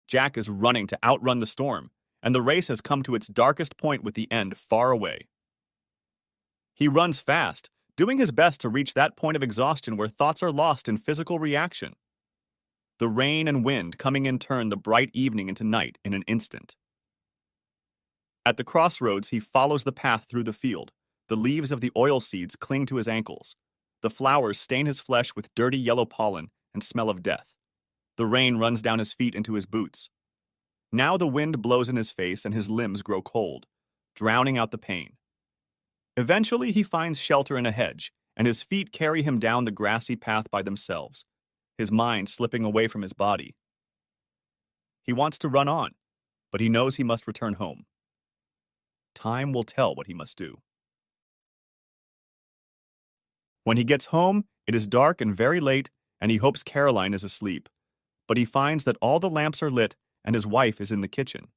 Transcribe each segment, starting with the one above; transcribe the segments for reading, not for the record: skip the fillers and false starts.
Jack is running to outrun the storm, and the race has come to its darkest point with the end far away. He runs fast, doing his best to reach that point of exhaustion where thoughts are lost in physical reaction. The rain and wind coming in turn the bright evening into night in an instant. At the crossroads, he follows the path through the field. The leaves of the oil seeds cling to his ankles. The flowers stain his flesh with dirty yellow pollen and smell of death. The rain runs down his feet into his boots. Now the wind blows in his face and his limbs grow cold, drowning out the pain. Eventually, he finds shelter in a hedge, and his feet carry him down the grassy path by themselves, his mind slipping away from his body. He wants to run on, but he knows he must return home. Time will tell what he must do. When he gets home, it is dark and very late, and he hopes Caroline is asleep, but he finds that all the lamps are lit and his wife is in the kitchen.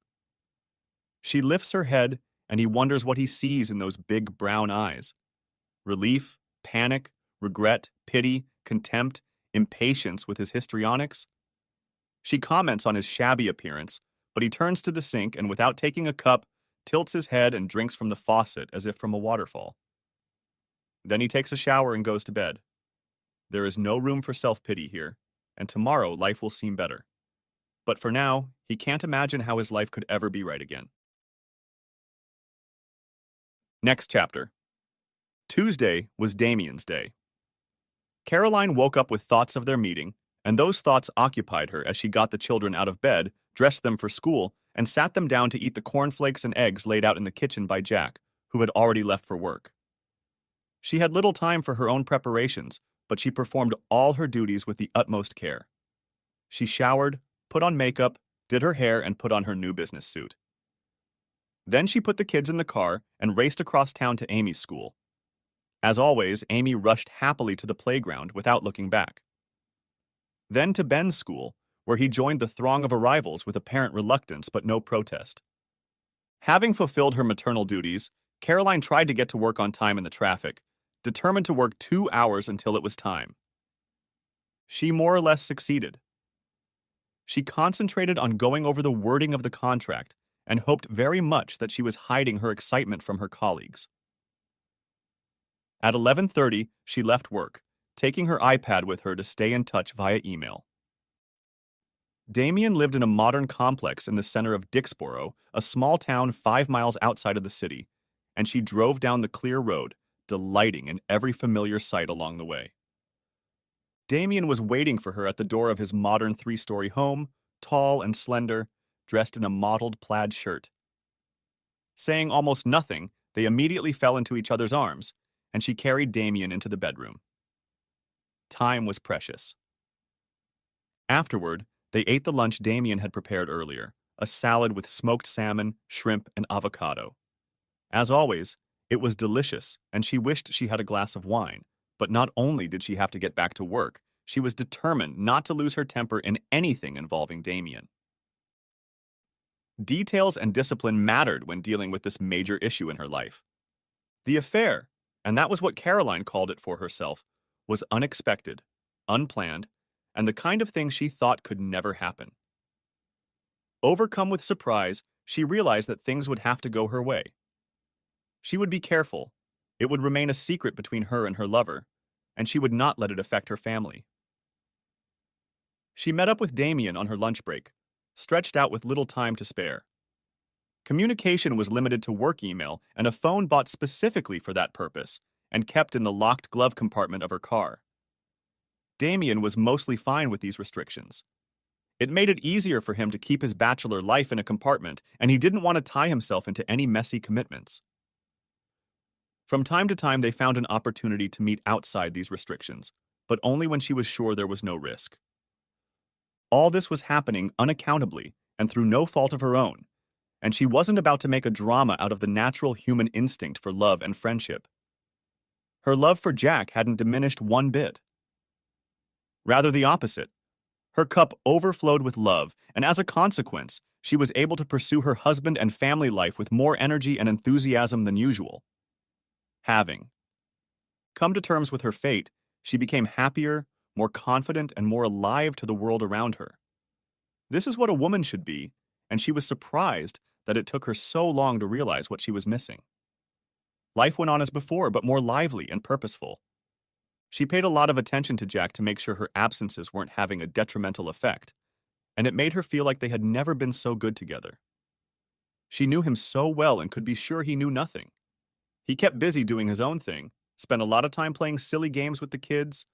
She lifts her head, and he wonders what he sees in those big brown eyes. Relief, panic, regret, pity, contempt, impatience with his histrionics. She comments on his shabby appearance, but he turns to the sink and without taking a cup, tilts his head and drinks from the faucet as if from a waterfall. Then he takes a shower and goes to bed. There is no room for self-pity here, and tomorrow life will seem better. But for now, he can't imagine how his life could ever be right again. Next chapter. Tuesday was Damien's day. Caroline woke up with thoughts of their meeting, and those thoughts occupied her as she got the children out of bed, dressed them for school, and sat them down to eat the cornflakes and eggs laid out in the kitchen by Jack, who had already left for work. She had little time for her own preparations, but she performed all her duties with the utmost care. She showered, put on makeup, did her hair, and put on her new business suit. Then she put the kids in the car and raced across town to Amy's school. As always, Amy rushed happily to the playground without looking back. Then to Ben's school, where he joined the throng of arrivals with apparent reluctance but no protest. Having fulfilled her maternal duties, Caroline tried to get to work on time in the traffic, determined to work 2 hours until it was time. She more or less succeeded. She concentrated on going over the wording of the contract and hoped very much that she was hiding her excitement from her colleagues. At 11:30, she left work, taking her iPad with her to stay in touch via email. Damien lived in a modern complex in the center of Dixboro, a small town 5 miles outside of the city, and she drove down the clear road, delighting in every familiar sight along the way. Damien was waiting for her at the door of his modern 3-story home, tall and slender, dressed in a mottled plaid shirt. Saying almost nothing, they immediately fell into each other's arms, and she carried Damien into the bedroom. Time was precious. Afterward, they ate the lunch Damien had prepared earlier, a salad with smoked salmon, shrimp, and avocado. As always, it was delicious, and she wished she had a glass of wine, but not only did she have to get back to work, she was determined not to lose her temper in anything involving Damien. Details and discipline mattered when dealing with this major issue in her life. The affair, and that was what Caroline called it for herself, was unexpected, unplanned, and the kind of thing she thought could never happen. Overcome with surprise, she realized that things would have to go her way. She would be careful. It would remain a secret between her and her lover, and she would not let it affect her family. She met up with Damien on her lunch break, stretched out with little time to spare. Communication was limited to work email and a phone bought specifically for that purpose and kept in the locked glove compartment of her car. Damien was mostly fine with these restrictions. It made it easier for him to keep his bachelor life in a compartment, and he didn't want to tie himself into any messy commitments. From time to time, they found an opportunity to meet outside these restrictions, but only when she was sure there was no risk. All this was happening unaccountably and through no fault of her own, and she wasn't about to make a drama out of the natural human instinct for love and friendship. Her love for Jack hadn't diminished one bit. Rather the opposite. Her cup overflowed with love, and as a consequence, she was able to pursue her husband and family life with more energy and enthusiasm than usual. Having come to terms with her fate, she became happier, more confident, and more alive to the world around her. This is what a woman should be, and she was surprised that it took her so long to realize what she was missing. Life went on as before, but more lively and purposeful. She paid a lot of attention to Jack to make sure her absences weren't having a detrimental effect, and it made her feel like they had never been so good together. She knew him so well and could be sure he knew nothing. He kept busy doing his own thing, spent a lot of time playing silly games with the kids,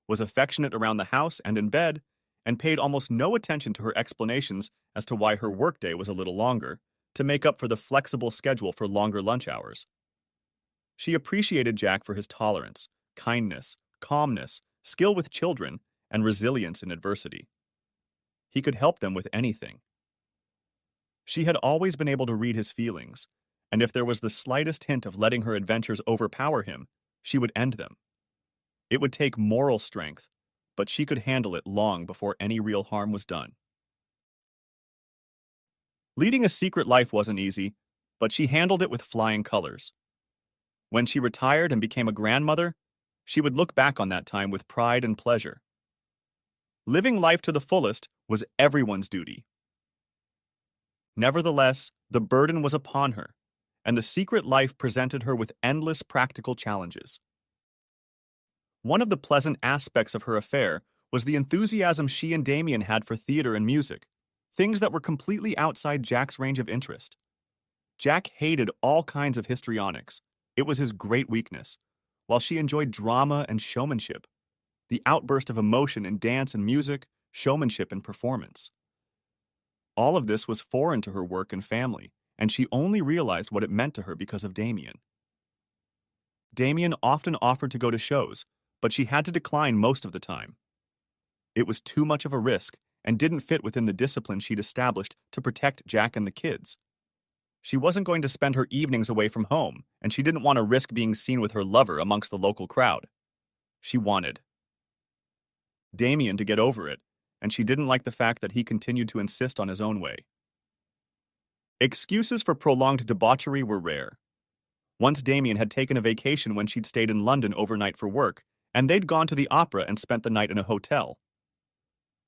was affectionate around the house and in bed, and paid almost no attention to her explanations as to why her workday was a little longer, to make up for the flexible schedule for longer lunch hours. She appreciated Jack for his tolerance, kindness, calmness, skill with children, and resilience in adversity. He could help them with anything. She had always been able to read his feelings, and if there was the slightest hint of letting her adventures overpower him, she would end them. It would take moral strength, but she could handle it long before any real harm was done. Leading a secret life wasn't easy, but she handled it with flying colors. When she retired and became a grandmother, she would look back on that time with pride and pleasure. Living life to the fullest was everyone's duty. Nevertheless, the burden was upon her, and the secret life presented her with endless practical challenges. One of the pleasant aspects of her affair was the enthusiasm she and Damien had for theater and music, things that were completely outside Jack's range of interest. Jack hated all kinds of histrionics. It was his great weakness, while she enjoyed drama and showmanship, the outburst of emotion in dance and music, showmanship and performance. All of this was foreign to her work and family, and she only realized what it meant to her because of Damien. Damien often offered to go to shows, but she had to decline most of the time. It was too much of a risk and didn't fit within the discipline she'd established to protect Jack and the kids. She wasn't going to spend her evenings away from home, and she didn't want to risk being seen with her lover amongst the local crowd. She wanted Damien to get over it, and she didn't like the fact that he continued to insist on his own way. Excuses for prolonged debauchery were rare. Once Damien had taken a vacation when she'd stayed in London overnight for work, and they'd gone to the opera and spent the night in a hotel.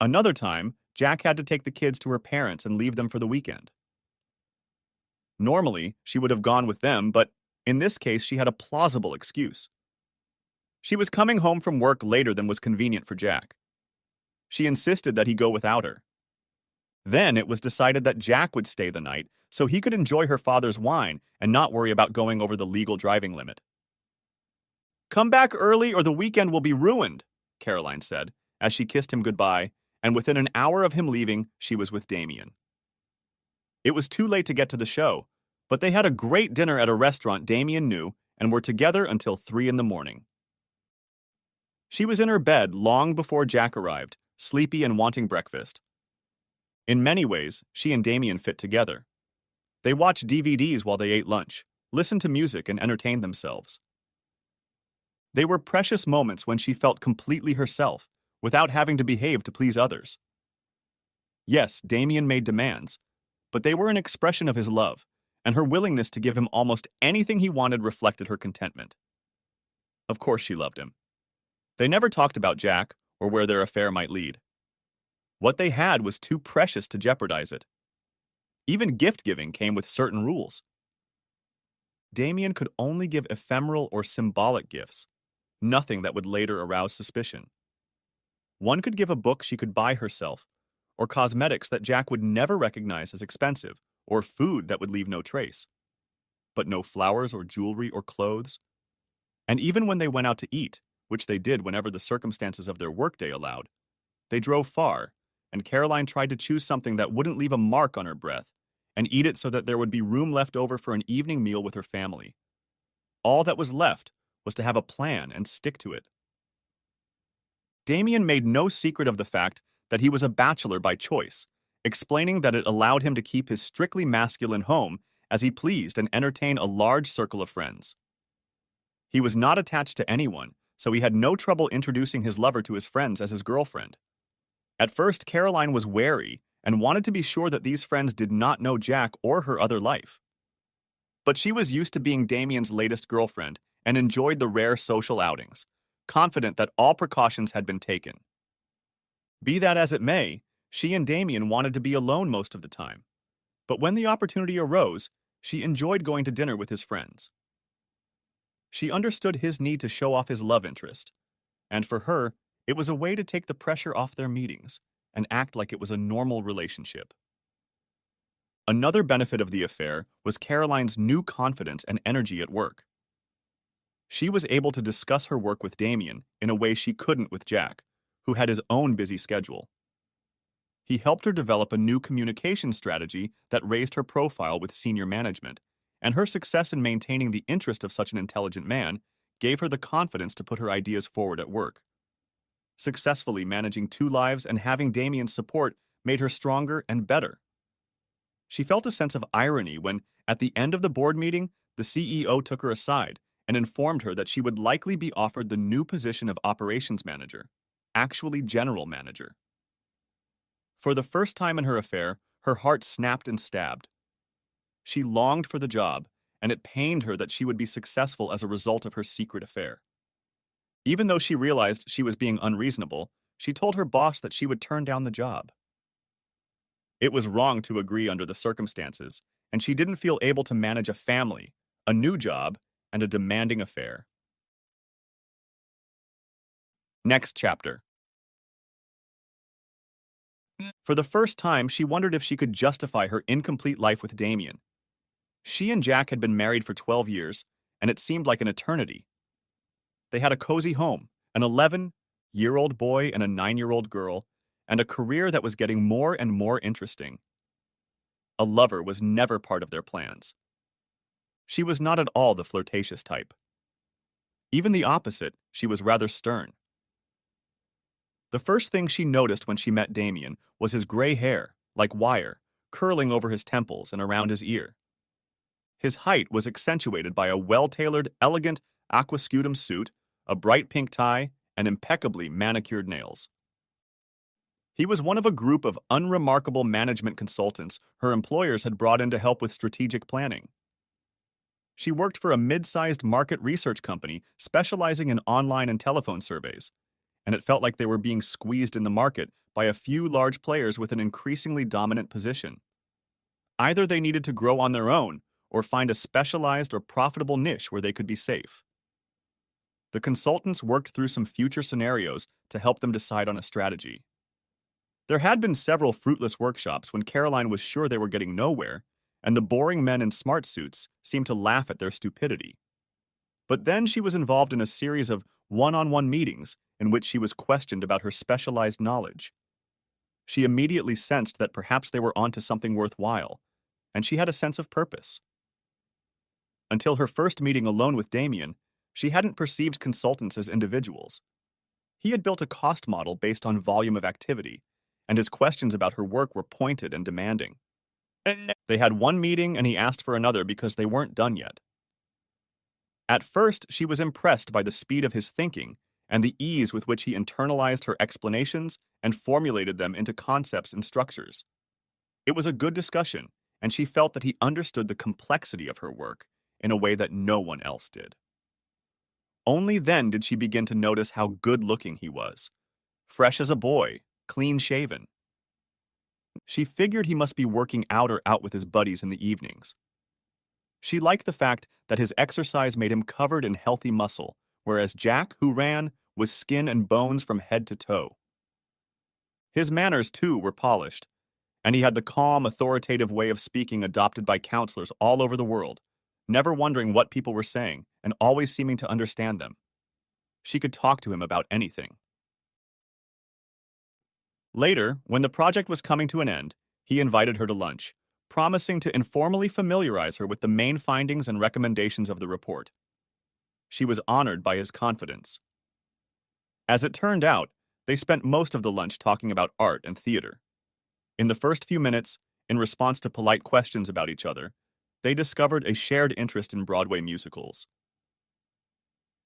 Another time, Jack had to take the kids to her parents and leave them for the weekend. Normally, she would have gone with them, but in this case, she had a plausible excuse. She was coming home from work later than was convenient for Jack. She insisted that he go without her. Then it was decided that Jack would stay the night so he could enjoy her father's wine and not worry about going over the legal driving limit. "Come back early or the weekend will be ruined," Caroline said, as she kissed him goodbye, and within an hour of him leaving, she was with Damien. It was too late to get to the show, but they had a great dinner at a restaurant Damien knew and were together until 3 in the morning. She was in her bed long before Jack arrived, sleepy and wanting breakfast. In many ways, she and Damien fit together. They watched DVDs while they ate lunch, listened to music, and entertained themselves. They were precious moments when she felt completely herself, without having to behave to please others. Yes, Damien made demands, but they were an expression of his love, and her willingness to give him almost anything he wanted reflected her contentment. Of course she loved him. They never talked about Jack or where their affair might lead. What they had was too precious to jeopardize it. Even gift-giving came with certain rules. Damien could only give ephemeral or symbolic gifts, nothing that would later arouse suspicion. One could give a book she could buy herself, or cosmetics that Jack would never recognize as expensive, or food that would leave no trace. But no flowers or jewelry or clothes. And even when they went out to eat, which they did whenever the circumstances of their workday allowed, they drove far, and Caroline tried to choose something that wouldn't leave a mark on her breath, and eat it so that there would be room left over for an evening meal with her family. All that was left was to have a plan and stick to it. Damien made no secret of the fact that he was a bachelor by choice, explaining that it allowed him to keep his strictly masculine home as he pleased and entertain a large circle of friends. He was not attached to anyone, so he had no trouble introducing his lover to his friends as his girlfriend. At first, Caroline was wary and wanted to be sure that these friends did not know Jack or her other life. But she was used to being Damien's latest girlfriend and enjoyed the rare social outings, confident that all precautions had been taken. Be that as it may, She and Damien wanted to be alone most of the time, but when the opportunity arose, she enjoyed going to dinner with his friends. She understood his need to show off his love interest, and for her, it was a way to take the pressure off their meetings and act like it was a normal relationship. Another benefit of the affair was Caroline's new confidence and energy at work. She was able to discuss her work with Damien in a way she couldn't with Jack, who had his own busy schedule. He helped her develop a new communication strategy that raised her profile with senior management, and her success in maintaining the interest of such an intelligent man gave her the confidence to put her ideas forward at work. Successfully managing two lives and having Damien's support made her stronger and better. She felt a sense of irony when, at the end of the board meeting, the CEO took her aside and informed her that she would likely be offered the new position of operations manager, actually general manager. For the first time in her affair, her heart snapped and stabbed. She longed for the job, and it pained her that she would be successful as a result of her secret affair. Even though she realized she was being unreasonable, she told her boss that she would turn down the job. It was wrong to agree under the circumstances, and she didn't feel able to manage a family, a new job, and a demanding affair. Next chapter. For the first time, she wondered if she could justify her incomplete life with Damien. She and Jack had been married for 12 years, and it seemed like an eternity. They had a cozy home, an 11-year-old boy and a 9-year-old girl, and a career that was getting more and more interesting. A lover was never part of their plans. She was not at all the flirtatious type. Even the opposite, she was rather stern. The first thing she noticed when she met Damien was his gray hair, like wire, curling over his temples and around his ear. His height was accentuated by a well-tailored, elegant aquascutum suit, a bright pink tie, and impeccably manicured nails. He was one of a group of unremarkable management consultants her employers had brought in to help with strategic planning. She worked for a mid-sized market research company specializing in online and telephone surveys, and it felt like they were being squeezed in the market by a few large players with an increasingly dominant position. Either they needed to grow on their own or find a specialized or profitable niche where they could be safe. The consultants worked through some future scenarios to help them decide on a strategy. There had been several fruitless workshops when Caroline was sure they were getting nowhere, and the boring men in smart suits seemed to laugh at their stupidity. But then she was involved in a series of one-on-one meetings in which she was questioned about her specialized knowledge. She immediately sensed that perhaps they were onto something worthwhile, and she had a sense of purpose. Until her first meeting alone with Damien, she hadn't perceived consultants as individuals. He had built a cost model based on volume of activity, and his questions about her work were pointed and demanding. They had one meeting and he asked for another because they weren't done yet. At first, she was impressed by the speed of his thinking and the ease with which he internalized her explanations and formulated them into concepts and structures. It was a good discussion, and she felt that he understood the complexity of her work in a way that no one else did. Only then did she begin to notice how good-looking he was. Fresh as a boy, clean-shaven. She figured he must be working out or out with his buddies in the evenings. She liked the fact that his exercise made him covered in healthy muscle, whereas Jack, who ran, was skin and bones from head to toe. His manners, too, were polished, and he had the calm, authoritative way of speaking adopted by counselors all over the world, never wondering what people were saying and always seeming to understand them. She could talk to him about anything. Later, when the project was coming to an end, he invited her to lunch, promising to informally familiarize her with the main findings and recommendations of the report. She was honored by his confidence. As it turned out, they spent most of the lunch talking about art and theater. In the first few minutes, in response to polite questions about each other, they discovered a shared interest in Broadway musicals.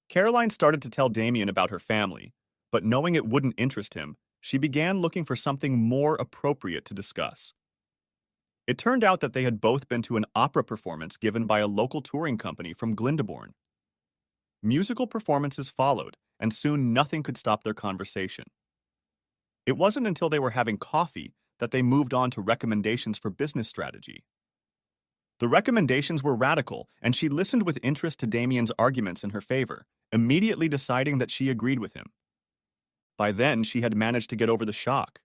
Caroline started to tell Damien about her family, but knowing it wouldn't interest him, she began looking for something more appropriate to discuss. It turned out that they had both been to an opera performance given by a local touring company from Glyndebourne. Musical performances followed, and soon nothing could stop their conversation. It wasn't until they were having coffee that they moved on to recommendations for business strategy. The recommendations were radical, and she listened with interest to Damien's arguments in her favor, immediately deciding that she agreed with him. By then, she had managed to get over the shock.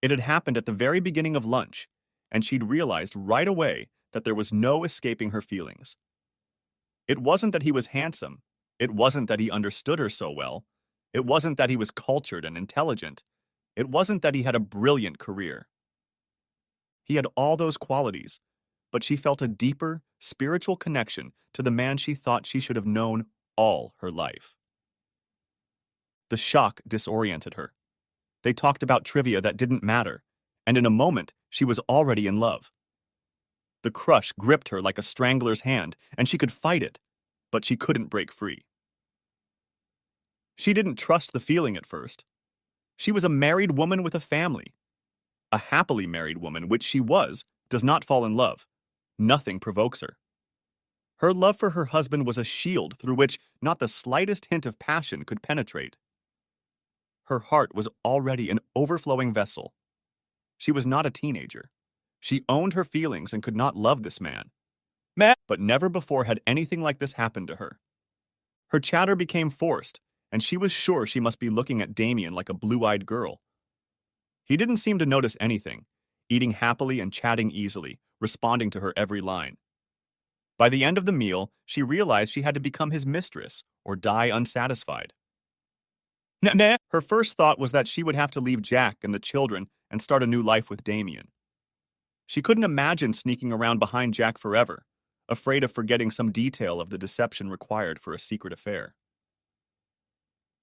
It had happened at the very beginning of lunch, and she'd realized right away that there was no escaping her feelings. It wasn't that he was handsome. It wasn't that he understood her so well. It wasn't that he was cultured and intelligent. It wasn't that he had a brilliant career. He had all those qualities, but she felt a deeper, spiritual connection to the man she thought she should have known all her life. The shock disoriented her. They talked about trivia that didn't matter, and in a moment, she was already in love. The crush gripped her like a strangler's hand, and she could fight it, but she couldn't break free. She didn't trust the feeling at first. She was a married woman with a family. A happily married woman, which she was, does not fall in love. Nothing provokes her. Her love for her husband was a shield through which not the slightest hint of passion could penetrate. Her heart was already an overflowing vessel. She was not a teenager. She owned her feelings and could not love this man. But never before had anything like this happened to her. Her chatter became forced, and she was sure she must be looking at Damien like a blue-eyed girl. He didn't seem to notice anything, eating happily and chatting easily, responding to her every line. By the end of the meal, she realized she had to become his mistress or die unsatisfied. Her first thought was that she would have to leave Jack and the children and start a new life with Damien. She couldn't imagine sneaking around behind Jack forever, afraid of forgetting some detail of the deception required for a secret affair.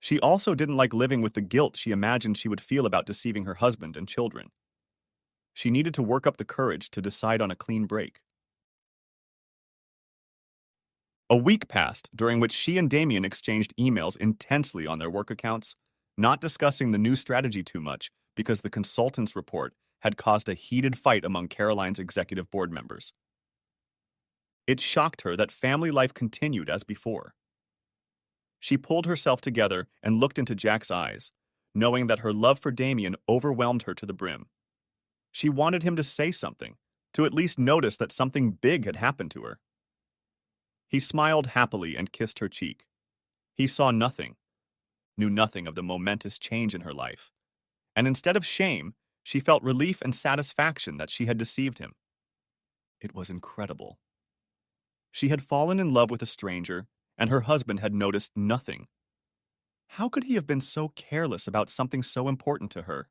She also didn't like living with the guilt she imagined she would feel about deceiving her husband and children. She needed to work up the courage to decide on a clean break. A week passed, during which she and Damien exchanged emails intensely on their work accounts, not discussing the new strategy too much because the consultant's report had caused a heated fight among Caroline's executive board members. It shocked her that family life continued as before. She pulled herself together and looked into Jack's eyes, knowing that her love for Damien overwhelmed her to the brim. She wanted him to say something, to at least notice that something big had happened to her. He smiled happily and kissed her cheek. He saw nothing, knew nothing of the momentous change in her life, and instead of shame, she felt relief and satisfaction that she had deceived him. It was incredible. She had fallen in love with a stranger, and her husband had noticed nothing. How could he have been so careless about something so important to her?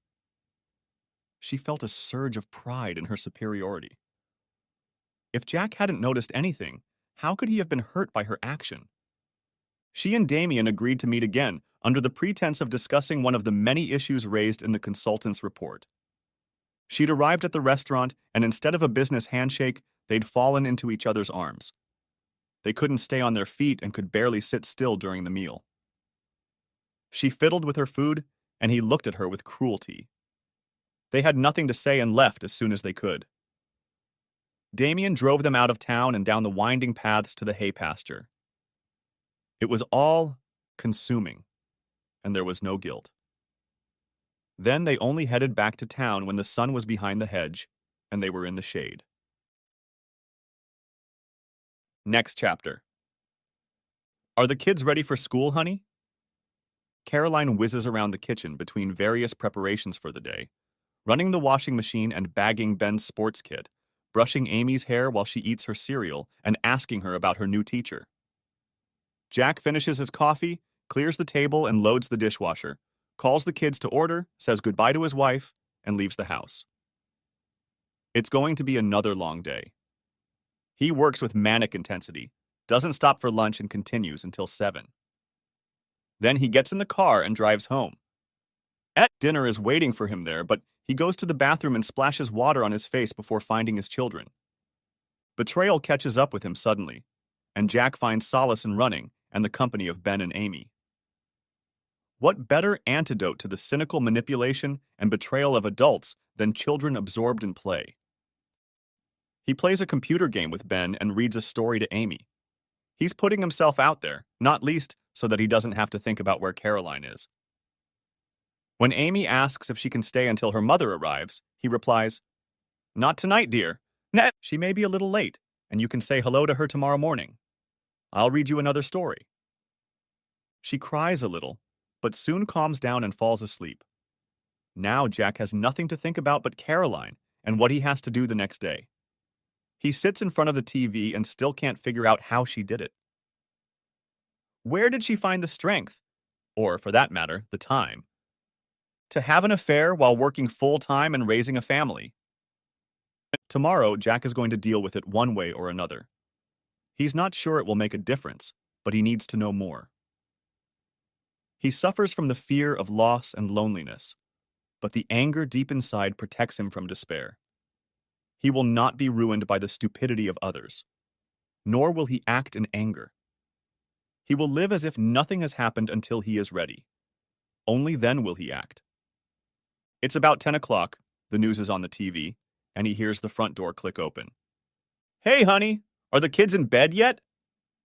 She felt a surge of pride in her superiority. If Jack hadn't noticed anything, how could he have been hurt by her action? She and Damien agreed to meet again under the pretense of discussing one of the many issues raised in the consultant's report. She'd arrived at the restaurant, and instead of a business handshake, they'd fallen into each other's arms. They couldn't stay on their feet and could barely sit still during the meal. She fiddled with her food, and he looked at her with cruelty. They had nothing to say and left as soon as they could. Damien drove them out of town and down the winding paths to the hay pasture. It was all consuming, and there was no guilt. Then they only headed back to town when the sun was behind the hedge, and they were in the shade. Next chapter. Are the kids ready for school, honey? Caroline whizzes around the kitchen between various preparations for the day, running the washing machine and bagging Ben's sports kit, brushing Amy's hair while she eats her cereal, and asking her about her new teacher. Jack finishes his coffee, clears the table, and loads the dishwasher, calls the kids to order, says goodbye to his wife, and leaves the house. It's going to be another long day. He works with manic intensity, doesn't stop for lunch, and continues until 7. Then he gets in the car and drives home. Dinner is waiting for him there, but he goes to the bathroom and splashes water on his face before finding his children. Betrayal catches up with him suddenly, and Jack finds solace in running and the company of Ben and Amy. What better antidote to the cynical manipulation and betrayal of adults than children absorbed in play? He plays a computer game with Ben and reads a story to Amy. He's putting himself out there, not least so that he doesn't have to think about where Caroline is. When Amy asks if she can stay until her mother arrives, he replies, "Not tonight, dear. She may be a little late, and you can say hello to her tomorrow morning. I'll read you another story." She cries a little, but soon calms down and falls asleep. Now Jack has nothing to think about but Caroline and what he has to do the next day. He sits in front of the TV and still can't figure out how she did it. Where did she find the strength, or for that matter, the time, to have an affair while working full-time and raising a family? Tomorrow, Jack is going to deal with it one way or another. He's not sure it will make a difference, but he needs to know more. He suffers from the fear of loss and loneliness, but the anger deep inside protects him from despair. He will not be ruined by the stupidity of others, nor will he act in anger. He will live as if nothing has happened until he is ready. Only then will he act. It's about 10 o'clock, the news is on the TV, and he hears the front door click open. "Hey, honey, are the kids in bed yet?"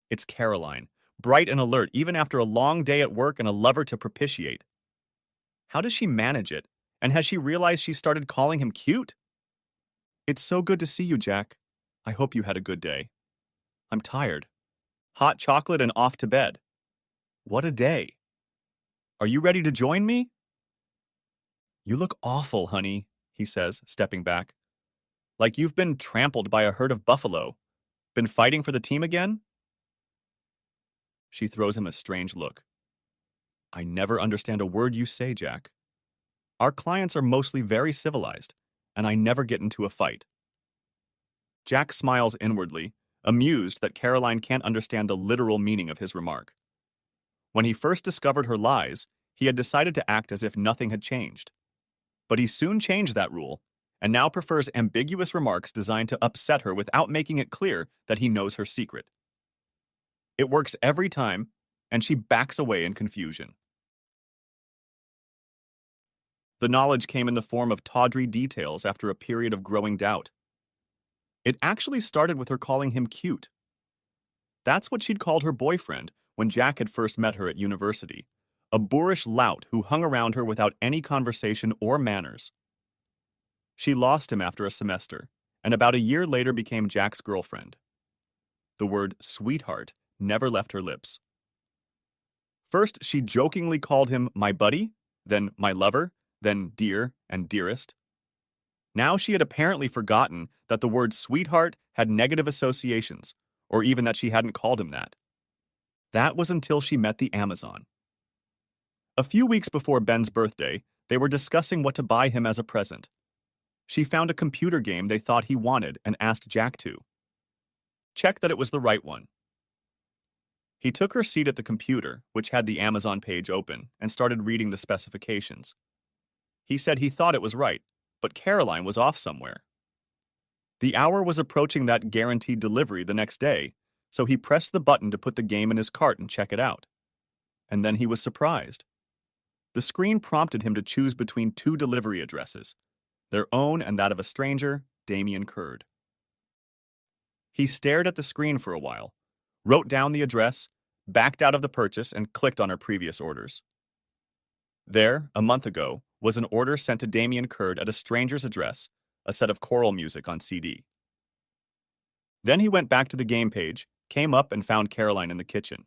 It's Caroline, bright and alert even after a long day at work and a lover to propitiate. How does she manage it? And has she realized she started calling him cute? "It's so good to see you, Jack. I hope you had a good day. I'm tired. Hot chocolate and off to bed. What a day. Are you ready to join me?" "You look awful, honey," he says, stepping back. "Like you've been trampled by a herd of buffalo. Been fighting for the team again?" She throws him a strange look. "I never understand a word you say, Jack. Our clients are mostly very civilized, and I never get into a fight." Jack smiles inwardly, amused that Caroline can't understand the literal meaning of his remark. When he first discovered her lies, he had decided to act as if nothing had changed. But he soon changed that rule, and now prefers ambiguous remarks designed to upset her without making it clear that he knows her secret. It works every time, and she backs away in confusion. The knowledge came in the form of tawdry details after a period of growing doubt. It actually started with her calling him cute. That's what she'd called her boyfriend when Jack had first met her at university, a boorish lout who hung around her without any conversation or manners. She lost him after a semester, and about a year later became Jack's girlfriend. The word sweetheart never left her lips. First, she jokingly called him my buddy, then my lover, then dear and dearest. Now she had apparently forgotten that the word sweetheart had negative associations, or even that she hadn't called him that. That was until she met the Amazon. A few weeks before Ben's birthday, they were discussing what to buy him as a present. She found a computer game they thought he wanted and asked Jack to check that it was the right one. He took her seat at the computer, which had the Amazon page open, and started reading the specifications. He said he thought it was right, but Caroline was off somewhere. The hour was approaching that guaranteed delivery the next day, so he pressed the button to put the game in his cart and check it out. And then he was surprised. The screen prompted him to choose between two delivery addresses, their own and that of a stranger, Damien Curd. He stared at the screen for a while, wrote down the address, backed out of the purchase, and clicked on her previous orders. There, a month ago, was an order sent to Damien Curd at a stranger's address, a set of choral music on CD. Then he went back to the game page, came up and found Caroline in the kitchen.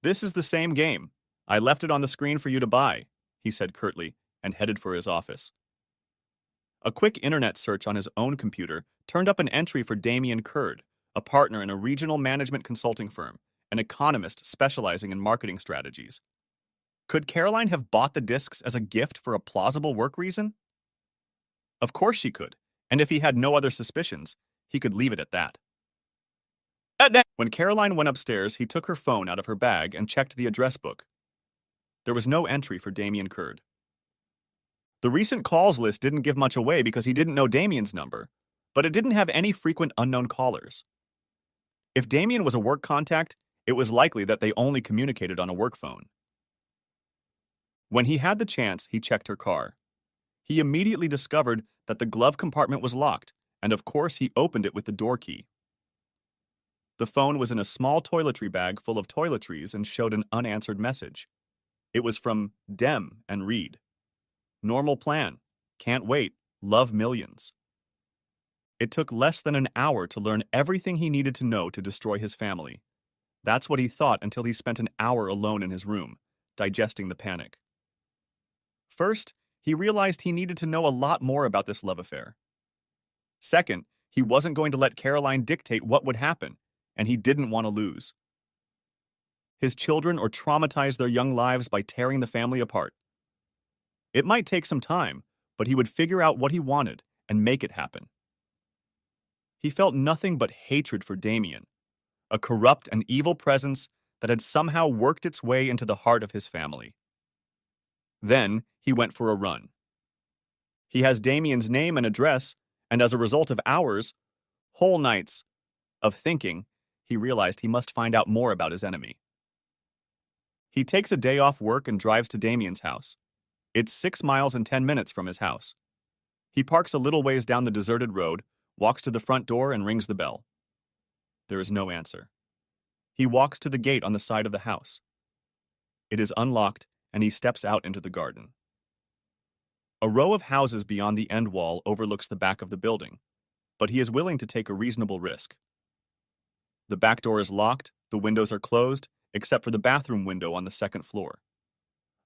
"This is the same game. I left it on the screen for you to buy," he said curtly, and headed for his office. A quick internet search on his own computer turned up an entry for Damien Curd, a partner in a regional management consulting firm, an economist specializing in marketing strategies. Could Caroline have bought the discs as a gift for a plausible work reason? Of course she could, and if he had no other suspicions, he could leave it at that. When Caroline went upstairs, he took her phone out of her bag and checked the address book. There was no entry for Damien Curd. The recent calls list didn't give much away because he didn't know Damien's number, but it didn't have any frequent unknown callers. If Damien was a work contact, it was likely that they only communicated on a work phone. When he had the chance, he checked her car. He immediately discovered that the glove compartment was locked, and of course he opened it with the door key. The phone was in a small toiletry bag full of toiletries and showed an unanswered message. It was from Dem and Reed. Normal plan. Can't wait. Love millions. It took less than an hour to learn everything he needed to know to destroy his family. That's what he thought until he spent an hour alone in his room, digesting the panic. First, he realized he needed to know a lot more about this love affair. Second, he wasn't going to let Caroline dictate what would happen, and he didn't want to lose his children or traumatize their young lives by tearing the family apart. It might take some time, but he would figure out what he wanted and make it happen. He felt nothing but hatred for Damien, a corrupt and evil presence that had somehow worked its way into the heart of his family. Then he went for a run. He has Damien's name and address, and as a result of hours, whole nights, of thinking, he realized he must find out more about his enemy. He takes a day off work and drives to Damien's house. It's 6 miles and 10 minutes from his house. He parks a little ways down the deserted road, walks to the front door, and rings the bell. There is no answer. He walks to the gate on the side of the house. It is unlocked, and he steps out into the garden. A row of houses beyond the end wall overlooks the back of the building, but he is willing to take a reasonable risk. The back door is locked, the windows are closed, except for the bathroom window on the second floor.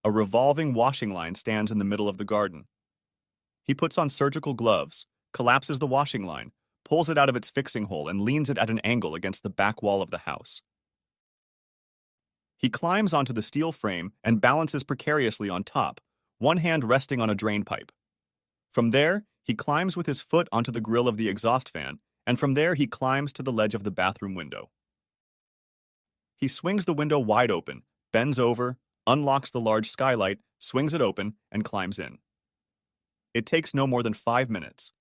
A revolving washing line stands in the middle of the garden. He puts on surgical gloves, collapses the washing line, pulls it out of its fixing hole, and leans it at an angle against the back wall of the house. He climbs onto the steel frame and balances precariously on top, one hand resting on a drain pipe. From there, he climbs with his foot onto the grill of the exhaust fan, and from there he climbs to the ledge of the bathroom window. He swings the window wide open, bends over, unlocks the large skylight, swings it open, and climbs in. It takes no more than 5 minutes.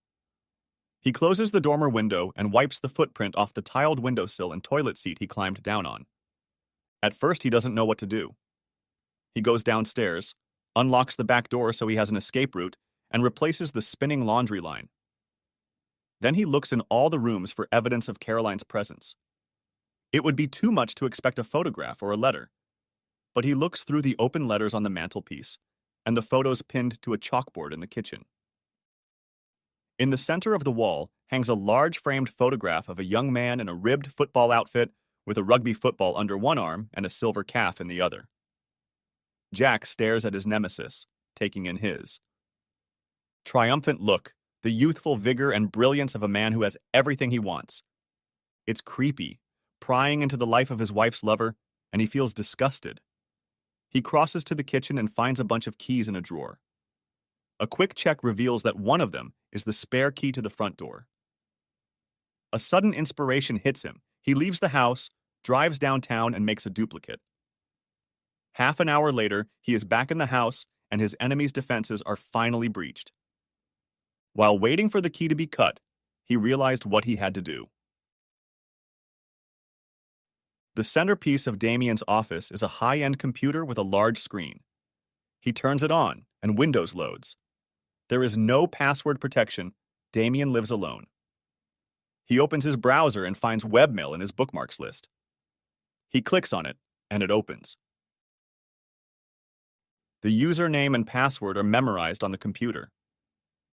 He closes the dormer window and wipes the footprint off the tiled windowsill and toilet seat he climbed down on. At first, he doesn't know what to do. He goes downstairs, unlocks the back door so he has an escape route, and replaces the spinning laundry line. Then he looks in all the rooms for evidence of Caroline's presence. It would be too much to expect a photograph or a letter, but he looks through the open letters on the mantelpiece and the photos pinned to a chalkboard in the kitchen. In the center of the wall hangs a large framed photograph of a young man in a ribbed football outfit with a rugby football under one arm and a silver calf in the other. Jack stares at his nemesis, taking in his triumphant look, the youthful vigor and brilliance of a man who has everything he wants. It's creepy, prying into the life of his wife's lover, and he feels disgusted. He crosses to the kitchen and finds a bunch of keys in a drawer. A quick check reveals that one of them is the spare key to the front door. A sudden inspiration hits him. He leaves the house, drives downtown, and makes a duplicate. Half an hour later, he is back in the house, and his enemy's defenses are finally breached. While waiting for the key to be cut, he realized what he had to do. The centerpiece of Damien's office is a high-end computer with a large screen. He turns it on, and Windows loads. There is no password protection. Damien lives alone. He opens his browser and finds webmail in his bookmarks list. He clicks on it, and it opens. The username and password are memorized on the computer.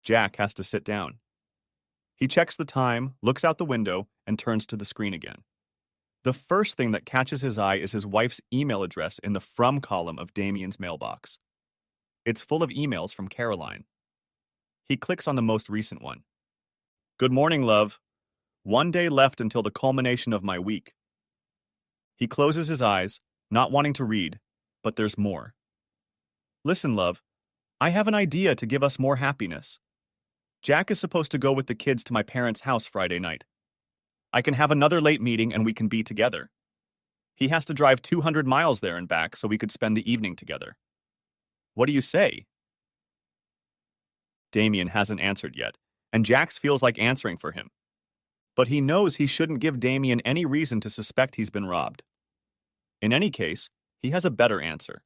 Jack has to sit down. He checks the time, looks out the window, and turns to the screen again. The first thing that catches his eye is his wife's email address in the From column of Damien's mailbox. It's full of emails from Caroline. He clicks on the most recent one. Good morning, love. 1 day left until the culmination of my week. He closes his eyes, not wanting to read, but there's more. Listen, love, I have an idea to give us more happiness. Jack is supposed to go with the kids to my parents' house Friday night. I can have another late meeting and we can be together. He has to drive 200 miles there and back so we could spend the evening together. What do you say? Damien hasn't answered yet, and Jax feels like answering for him. But he knows he shouldn't give Damien any reason to suspect he's been robbed. In any case, he has a better answer.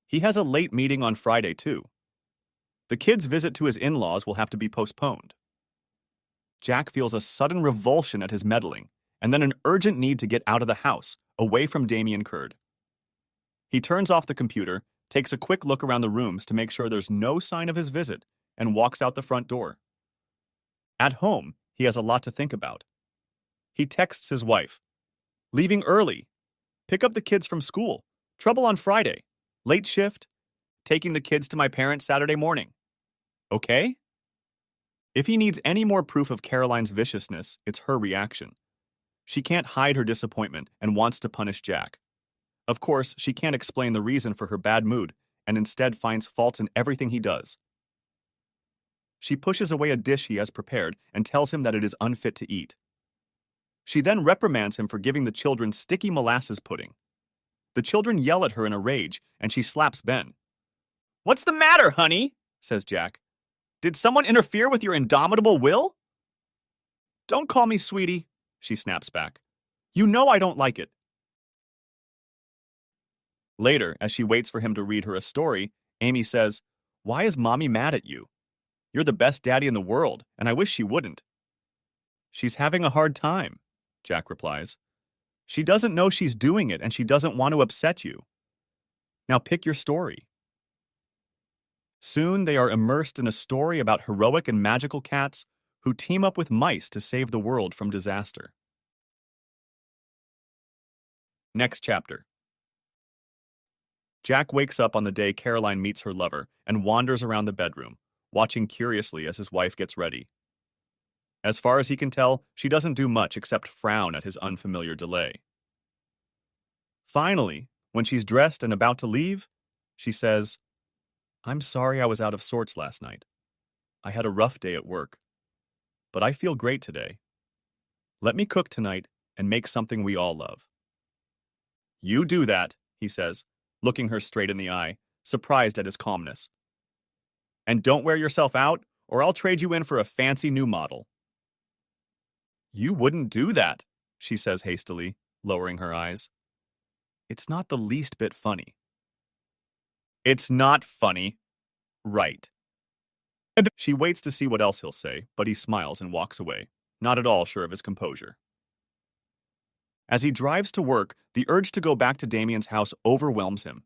He has a late meeting on Friday, too. The kid's visit to his in-laws will have to be postponed. Jack feels a sudden revulsion at his meddling, and then an urgent need to get out of the house, away from Damien Curd. He turns off the computer, takes a quick look around the rooms to make sure there's no sign of his visit, and walks out the front door. At home, he has a lot to think about. He texts his wife, "Leaving early. Pick up the kids from school. Trouble on Friday. Late shift. Taking the kids to my parents Saturday morning. Okay?" If he needs any more proof of Caroline's viciousness, it's her reaction. She can't hide her disappointment and wants to punish Jack. Of course, she can't explain the reason for her bad mood and instead finds faults in everything he does. She pushes away a dish he has prepared and tells him that it is unfit to eat. She then reprimands him for giving the children sticky molasses pudding. The children yell at her in a rage, and she slaps Ben. "What's the matter, honey?" says Jack. "Did someone interfere with your indomitable will?" "Don't call me sweetie," she snaps back. "You know I don't like it." Later, as she waits for him to read her a story, Amy says, "Why is Mommy mad at you? You're the best daddy in the world, and I wish she wouldn't." "She's having a hard time," Jack replies. "She doesn't know she's doing it, and she doesn't want to upset you. Now pick your story." Soon they are immersed in a story about heroic and magical cats who team up with mice to save the world from disaster. Next chapter. Jack wakes up on the day Caroline meets her lover and wanders around the bedroom, watching curiously as his wife gets ready. As far as he can tell, she doesn't do much except frown at his unfamiliar delay. Finally, when she's dressed and about to leave, she says, "I'm sorry I was out of sorts last night. I had a rough day at work. But I feel great today. Let me cook tonight and make something we all love." "You do that," he says, looking her straight in the eye, surprised at his calmness. "And don't wear yourself out, or I'll trade you in for a fancy new model." "You wouldn't do that," she says hastily, lowering her eyes. "It's not the least bit funny." "It's not funny." "Right." She waits to see what else he'll say, but he smiles and walks away, not at all sure of his composure. As he drives to work, the urge to go back to Damien's house overwhelms him.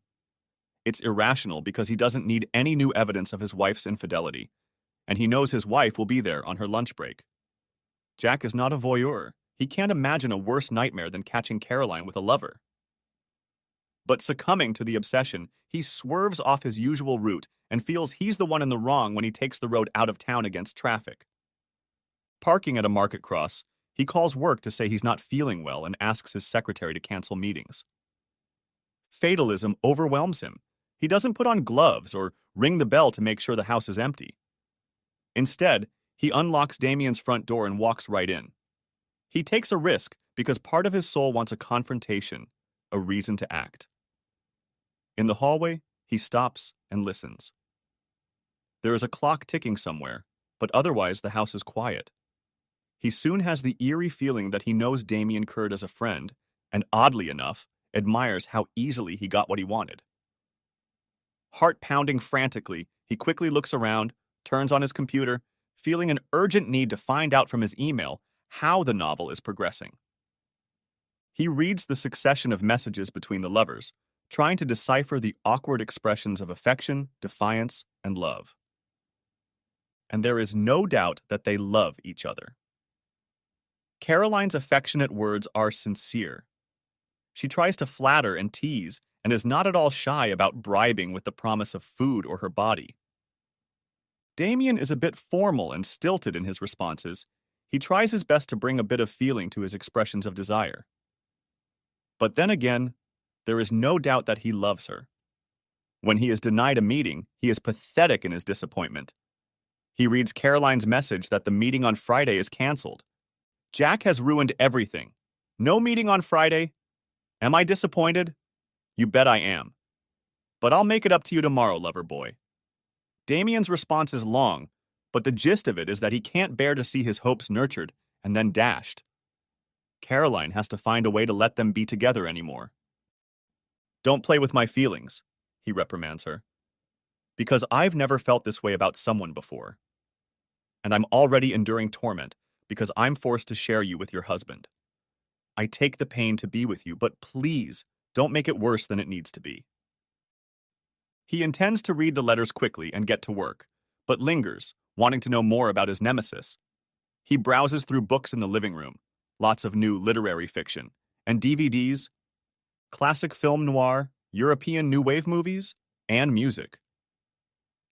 It's irrational because he doesn't need any new evidence of his wife's infidelity, and he knows his wife will be there on her lunch break. Jack is not a voyeur. He can't imagine a worse nightmare than catching Caroline with a lover. But succumbing to the obsession, he swerves off his usual route and feels he's the one in the wrong when he takes the road out of town against traffic. Parking at a market cross, he calls work to say he's not feeling well and asks his secretary to cancel meetings. Fatalism overwhelms him. He doesn't put on gloves or ring the bell to make sure the house is empty. Instead, he unlocks Damien's front door and walks right in. He takes a risk because part of his soul wants a confrontation, a reason to act. In the hallway, he stops and listens. There is a clock ticking somewhere, but otherwise the house is quiet. He soon has the eerie feeling that he knows Damien Curd as a friend, and oddly enough, admires how easily he got what he wanted. Heart pounding frantically, he quickly looks around, turns on his computer, feeling an urgent need to find out from his email how the novel is progressing. He reads the succession of messages between the lovers, trying to decipher the awkward expressions of affection, defiance, and love. And there is no doubt that they love each other. Caroline's affectionate words are sincere. She tries to flatter and tease and is not at all shy about bribing with the promise of food or her body. Damien is a bit formal and stilted in his responses. He tries his best to bring a bit of feeling to his expressions of desire. But then again, there is no doubt that he loves her. When he is denied a meeting, he is pathetic in his disappointment. He reads Caroline's message that the meeting on Friday is canceled. Jack has ruined everything. No meeting on Friday? Am I disappointed? You bet I am. But I'll make it up to you tomorrow, lover boy. Damien's response is long, but the gist of it is that he can't bear to see his hopes nurtured and then dashed. Caroline has to find a way to let them be together anymore. "Don't play with my feelings," he reprimands her. "Because I've never felt this way about someone before. And I'm already enduring torment because I'm forced to share you with your husband. I take the pain to be with you, but please don't make it worse than it needs to be." He intends to read the letters quickly and get to work, but lingers, wanting to know more about his nemesis. He browses through books in the living room, lots of new literary fiction, and DVDs, classic film noir, European New Wave movies, and music.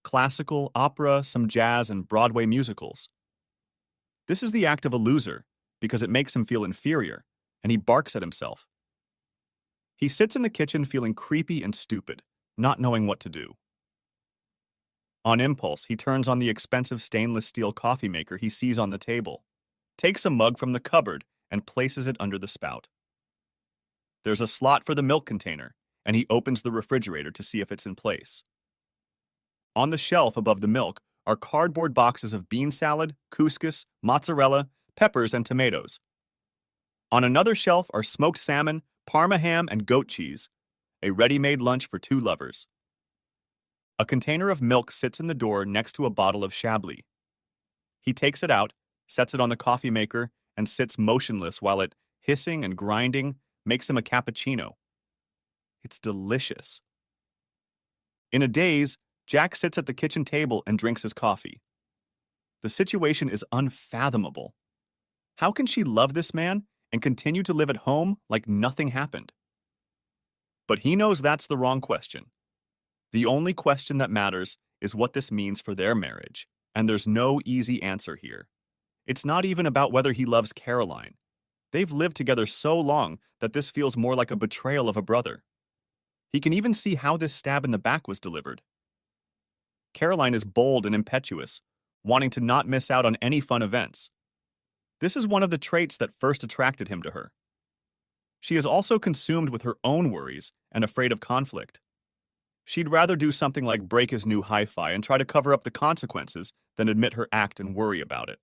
Classical, opera, some jazz, and Broadway musicals. This is the act of a loser, because it makes him feel inferior, and he barks at himself. He sits in the kitchen feeling creepy and stupid, not knowing what to do. On impulse, he turns on the expensive stainless steel coffee maker he sees on the table, takes a mug from the cupboard, and places it under the spout. There's a slot for the milk container, and he opens the refrigerator to see if it's in place. On the shelf above the milk are cardboard boxes of bean salad, couscous, mozzarella, peppers, and tomatoes. On another shelf are smoked salmon, parma ham, and goat cheese, a ready-made lunch for two lovers. A container of milk sits in the door next to a bottle of Chablis. He takes it out, sets it on the coffee maker, and sits motionless while it, hissing and grinding, makes him a cappuccino. It's delicious. In a daze, Jack sits at the kitchen table and drinks his coffee. The situation is unfathomable. How can she love this man and continue to live at home like nothing happened? But he knows that's the wrong question. The only question that matters is what this means for their marriage, and there's no easy answer here. It's not even about whether he loves Caroline. They've lived together so long that this feels more like a betrayal of a brother. He can even see how this stab in the back was delivered. Caroline is bold and impetuous, wanting to not miss out on any fun events. This is one of the traits that first attracted him to her. She is also consumed with her own worries and afraid of conflict. She'd rather do something like break his new hi-fi and try to cover up the consequences than admit her act and worry about it.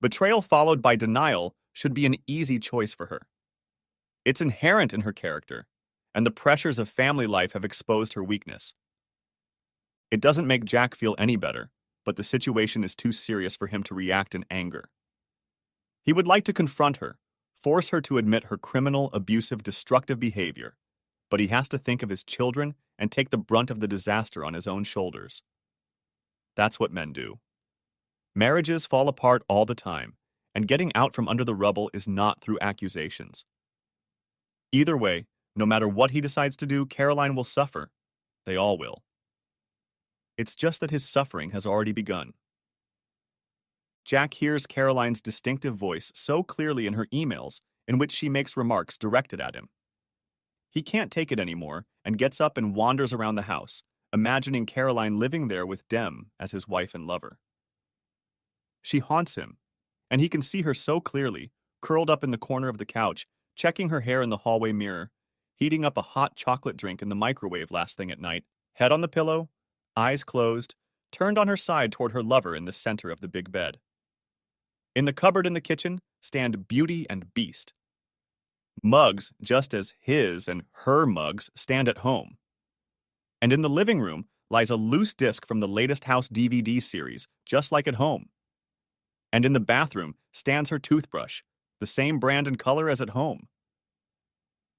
Betrayal followed by denial should be an easy choice for her. It's inherent in her character, and the pressures of family life have exposed her weakness. It doesn't make Jack feel any better, but the situation is too serious for him to react in anger. He would like to confront her, force her to admit her criminal, abusive, destructive behavior, but he has to think of his children and take the brunt of the disaster on his own shoulders. That's what men do. Marriages fall apart all the time, and getting out from under the rubble is not through accusations. Either way, no matter what he decides to do, Caroline will suffer. They all will. It's just that his suffering has already begun. Jack hears Caroline's distinctive voice so clearly in her emails in which she makes remarks directed at him. He can't take it anymore and gets up and wanders around the house, imagining Caroline living there with Dem as his wife and lover. She haunts him, and he can see her so clearly, curled up in the corner of the couch, checking her hair in the hallway mirror, heating up a hot chocolate drink in the microwave last thing at night, head on the pillow, eyes closed, turned on her side toward her lover in the center of the big bed. In the cupboard in the kitchen stand Beauty and Beast. Mugs, just as his and her mugs, stand at home. And in the living room lies a loose disc from the latest House DVD series, just like at home. And in the bathroom stands her toothbrush, the same brand and color as at home.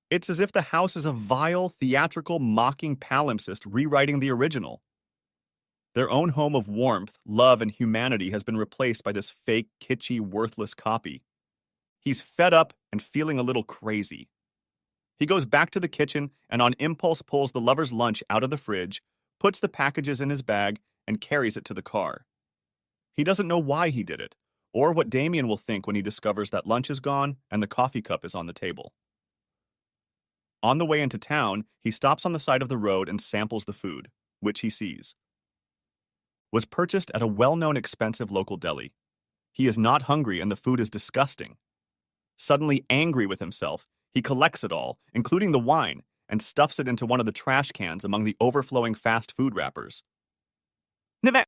It's as if the house is a vile, theatrical, mocking palimpsest rewriting the original. Their own home of warmth, love, and humanity has been replaced by this fake, kitschy, worthless copy. He's fed up and feeling a little crazy. He goes back to the kitchen and on impulse pulls the lover's lunch out of the fridge, puts the packages in his bag, and carries it to the car. He doesn't know why he did it, or what Damien will think when he discovers that lunch is gone and the coffee cup is on the table. On the way into town, he stops on the side of the road and samples the food, which he sees was purchased at a well-known expensive local deli. He is not hungry and the food is disgusting. Suddenly angry with himself, he collects it all, including the wine, and stuffs it into one of the trash cans among the overflowing fast food wrappers.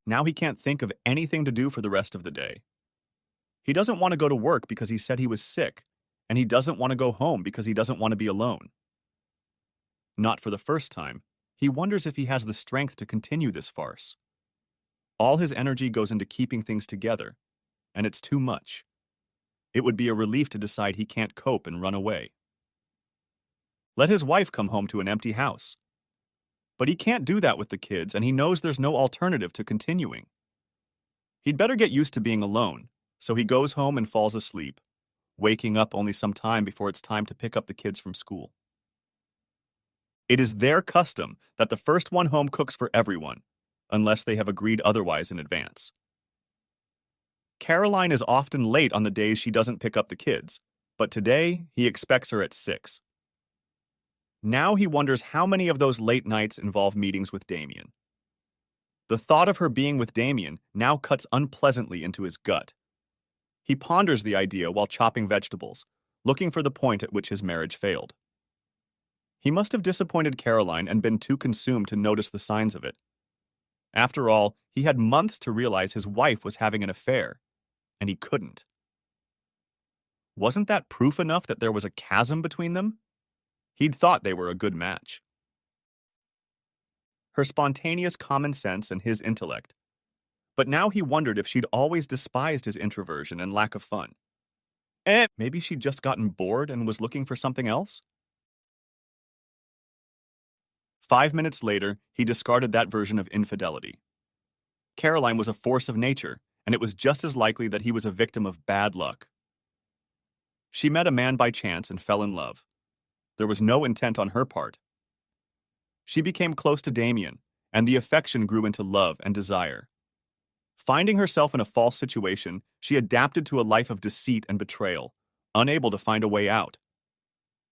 Now he can't think of anything to do for the rest of the day. He doesn't want to go to work because he said he was sick, and he doesn't want to go home because he doesn't want to be alone. Not for the first time, he wonders if he has the strength to continue this farce. All his energy goes into keeping things together, and it's too much. It would be a relief to decide he can't cope and run away. Let his wife come home to an empty house. But he can't do that with the kids, and he knows there's no alternative to continuing. He'd better get used to being alone, so he goes home and falls asleep, waking up only some time before it's time to pick up the kids from school. It is their custom that the first one home cooks for everyone, unless they have agreed otherwise in advance. Caroline is often late on the days she doesn't pick up the kids, but today he expects her at 6. Now he wonders how many of those late nights involve meetings with Damien. The thought of her being with Damien now cuts unpleasantly into his gut. He ponders the idea while chopping vegetables, looking for the point at which his marriage failed. He must have disappointed Caroline and been too consumed to notice the signs of it. After all, he had months to realize his wife was having an affair, and he couldn't. Wasn't that proof enough that there was a chasm between them? He'd thought they were a good match. Her spontaneous common sense and his intellect. But now he wondered if she'd always despised his introversion and lack of fun. Maybe she'd just gotten bored and was looking for something else? 5 minutes later, he discarded that version of infidelity. Caroline was a force of nature, and it was just as likely that he was a victim of bad luck. She met a man by chance and fell in love. There was no intent on her part. She became close to Damien, and the affection grew into love and desire. Finding herself in a false situation, she adapted to a life of deceit and betrayal, unable to find a way out.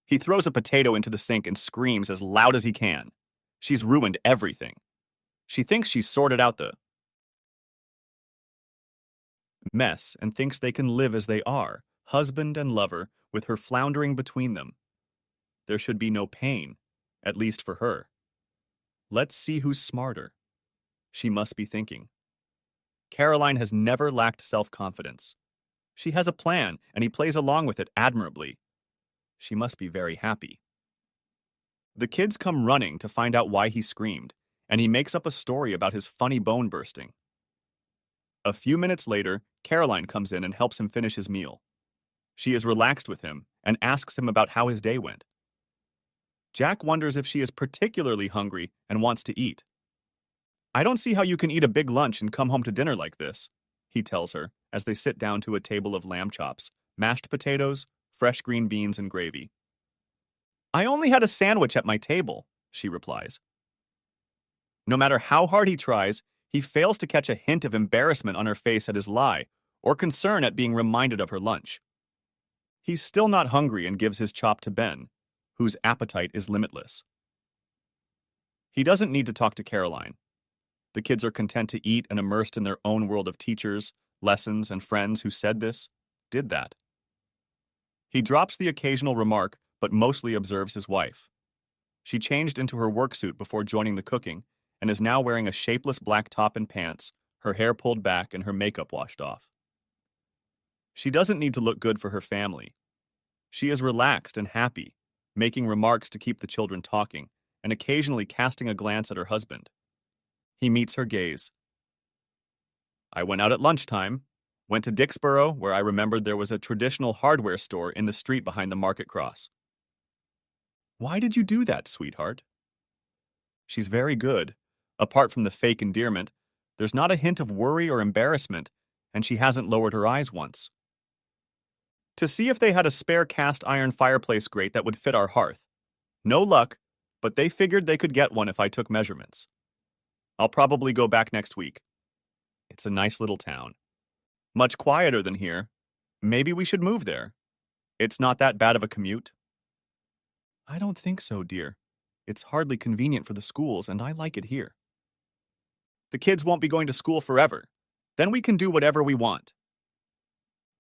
He throws a potato into the sink and screams as loud as he can. She's ruined everything. She thinks she's sorted out the mess and thinks they can live as they are, husband and lover, with her floundering between them. There should be no pain, at least for her. Let's see who's smarter. She must be thinking. Caroline has never lacked self-confidence. She has a plan, and he plays along with it admirably. She must be very happy. The kids come running to find out why he screamed, and he makes up a story about his funny bone bursting. A few minutes later, Caroline comes in and helps him finish his meal. She is relaxed with him and asks him about how his day went. Jack wonders if she is particularly hungry and wants to eat. "I don't see how you can eat a big lunch and come home to dinner like this," he tells her as they sit down to a table of lamb chops, mashed potatoes, fresh green beans, and gravy. "I only had a sandwich at my table," she replies. No matter how hard he tries, he fails to catch a hint of embarrassment on her face at his lie or concern at being reminded of her lunch. He's still not hungry and gives his chop to Ben, whose appetite is limitless. He doesn't need to talk to Caroline. The kids are content to eat and immersed in their own world of teachers, lessons, and friends who said this, did that. He drops the occasional remark, but mostly observes his wife. She changed into her work suit before joining the cooking and is now wearing a shapeless black top and pants, her hair pulled back and her makeup washed off. She doesn't need to look good for her family. She is relaxed and happy, making remarks to keep the children talking and occasionally casting a glance at her husband. He meets her gaze. "I went out at lunchtime, went to Dixboro, where I remembered there was a traditional hardware store in the street behind the market cross." "Why did you do that, sweetheart?" She's very good. Apart from the fake endearment, there's not a hint of worry or embarrassment, and she hasn't lowered her eyes once. "To see if they had a spare cast iron fireplace grate that would fit our hearth. No luck, but they figured they could get one if I took measurements. I'll probably go back next week. It's a nice little town. Much quieter than here. Maybe we should move there. It's not that bad of a commute." "I don't think so, dear. It's hardly convenient for the schools, and I like it here." "The kids won't be going to school forever. Then we can do whatever we want."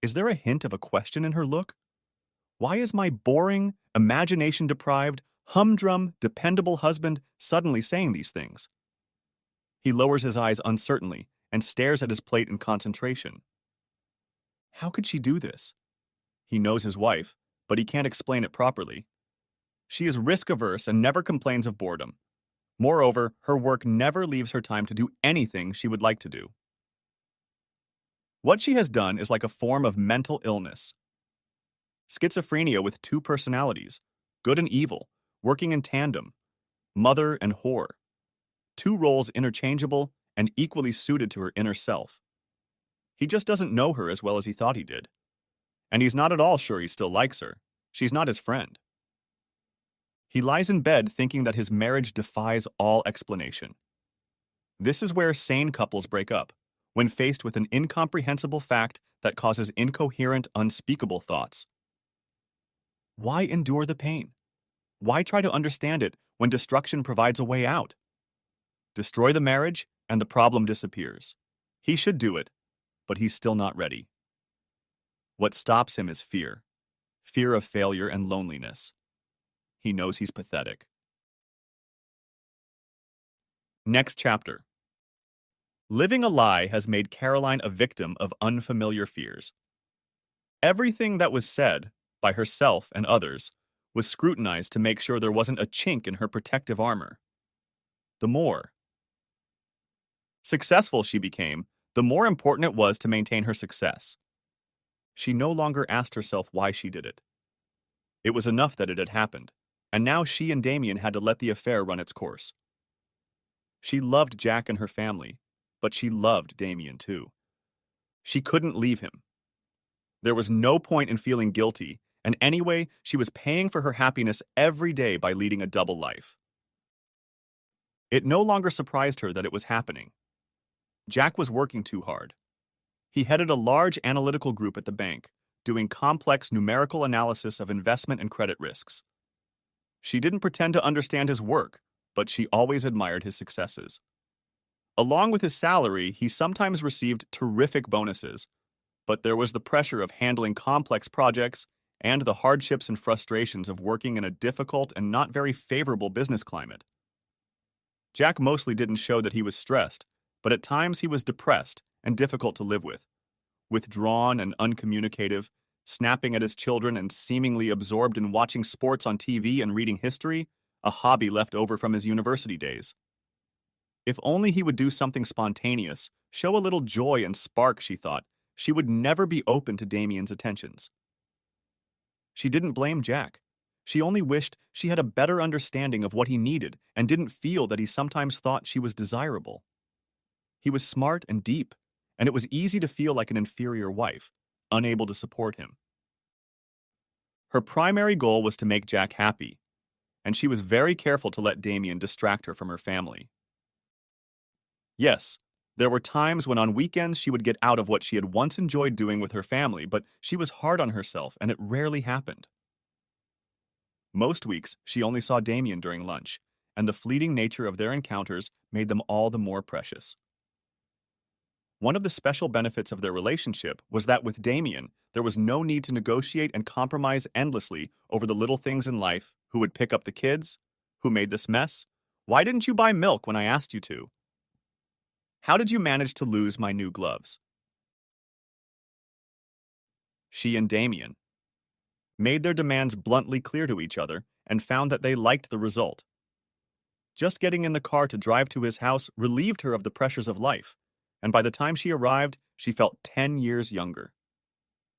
Is there a hint of a question in her look? Why is my boring, imagination-deprived, humdrum, dependable husband suddenly saying these things? He lowers his eyes uncertainly and stares at his plate in concentration. How could she do this? He knows his wife, but he can't explain it properly. She is risk-averse and never complains of boredom. Moreover, her work never leaves her time to do anything she would like to do. What she has done is like a form of mental illness. Schizophrenia with 2 personalities, good and evil, working in tandem, mother and whore. two roles interchangeable and equally suited to her inner self. He just doesn't know her as well as he thought he did. And he's not at all sure he still likes her. She's not his friend. He lies in bed thinking that his marriage defies all explanation. This is where sane couples break up, when faced with an incomprehensible fact that causes incoherent, unspeakable thoughts. Why endure the pain? Why try to understand it when destruction provides a way out? Destroy the marriage, and the problem disappears. He should do it, but he's still not ready. What stops him is fear. Fear of failure and loneliness. He knows he's pathetic. Next chapter. Living a lie has made Caroline a victim of unfamiliar fears. Everything that was said, by herself and others, was scrutinized to make sure there wasn't a chink in her protective armor. The more successful she became, the more important it was to maintain her success. She no longer asked herself why she did it. It was enough that it had happened, and now she and Damien had to let the affair run its course. She loved Jack and her family, but she loved Damien too. She couldn't leave him. There was no point in feeling guilty, and anyway, she was paying for her happiness every day by leading a double life. It no longer surprised her that it was happening. Jack was working too hard. He headed a large analytical group at the bank, doing complex numerical analysis of investment and credit risks. She didn't pretend to understand his work, but she always admired his successes. Along with his salary, he sometimes received terrific bonuses, but there was the pressure of handling complex projects and the hardships and frustrations of working in a difficult and not very favorable business climate. Jack mostly didn't show that he was stressed, but at times he was depressed and difficult to live with. Withdrawn and uncommunicative, snapping at his children and seemingly absorbed in watching sports on TV and reading history, a hobby left over from his university days. If only he would do something spontaneous, show a little joy and spark, she thought, she would never be open to Damien's attentions. She didn't blame Jack. She only wished she had a better understanding of what he needed and didn't feel that he sometimes thought she was desirable. He was smart and deep, and it was easy to feel like an inferior wife, unable to support him. Her primary goal was to make Jack happy, and she was very careful to let Damien distract her from her family. Yes, there were times when on weekends she would get out of what she had once enjoyed doing with her family, but she was hard on herself, and it rarely happened. Most weeks, she only saw Damien during lunch, and the fleeting nature of their encounters made them all the more precious. One of the special benefits of their relationship was that with Damien, there was no need to negotiate and compromise endlessly over the little things in life: who would pick up the kids, who made this mess, why didn't you buy milk when I asked you to, how did you manage to lose my new gloves? She and Damien made their demands bluntly clear to each other and found that they liked the result. Just getting in the car to drive to his house relieved her of the pressures of life, and by the time she arrived, she felt 10 years younger.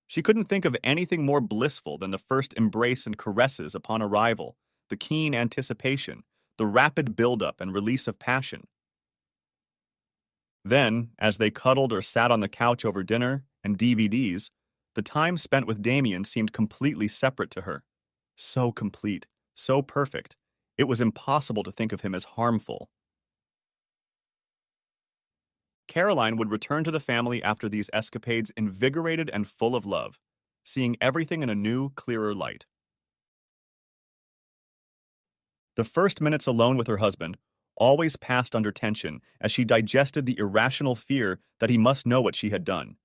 She couldn't think of anything more blissful than the first embrace and caresses upon arrival, the keen anticipation, the rapid buildup and release of passion. Then, as they cuddled or sat on the couch over dinner and DVDs, the time spent with Damien seemed completely separate to her. So complete, so perfect, it was impossible to think of him as harmful. Caroline would return to the family after these escapades invigorated and full of love, seeing everything in a new, clearer light. The first minutes alone with her husband always passed under tension as she digested the irrational fear that he must know what she had done,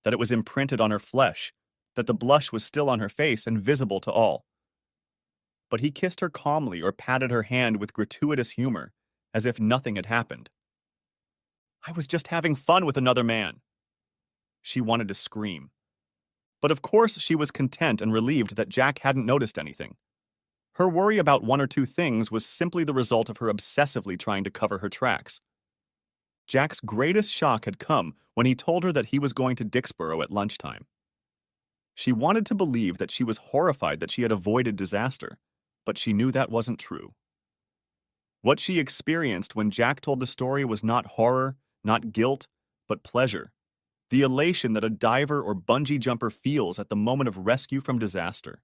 that it was imprinted on her flesh, that the blush was still on her face and visible to all. But he kissed her calmly or patted her hand with gratuitous humor, as if nothing had happened. I was just having fun with another man. She wanted to scream. But of course she was content and relieved that Jack hadn't noticed anything. Her worry about one or two things was simply the result of her obsessively trying to cover her tracks. Jack's greatest shock had come when he told her that he was going to Dixboro at lunchtime. She wanted to believe that she was horrified that she had avoided disaster, but she knew that wasn't true. What she experienced when Jack told the story was not horror, not guilt, but pleasure. The elation that a diver or bungee jumper feels at the moment of rescue from disaster.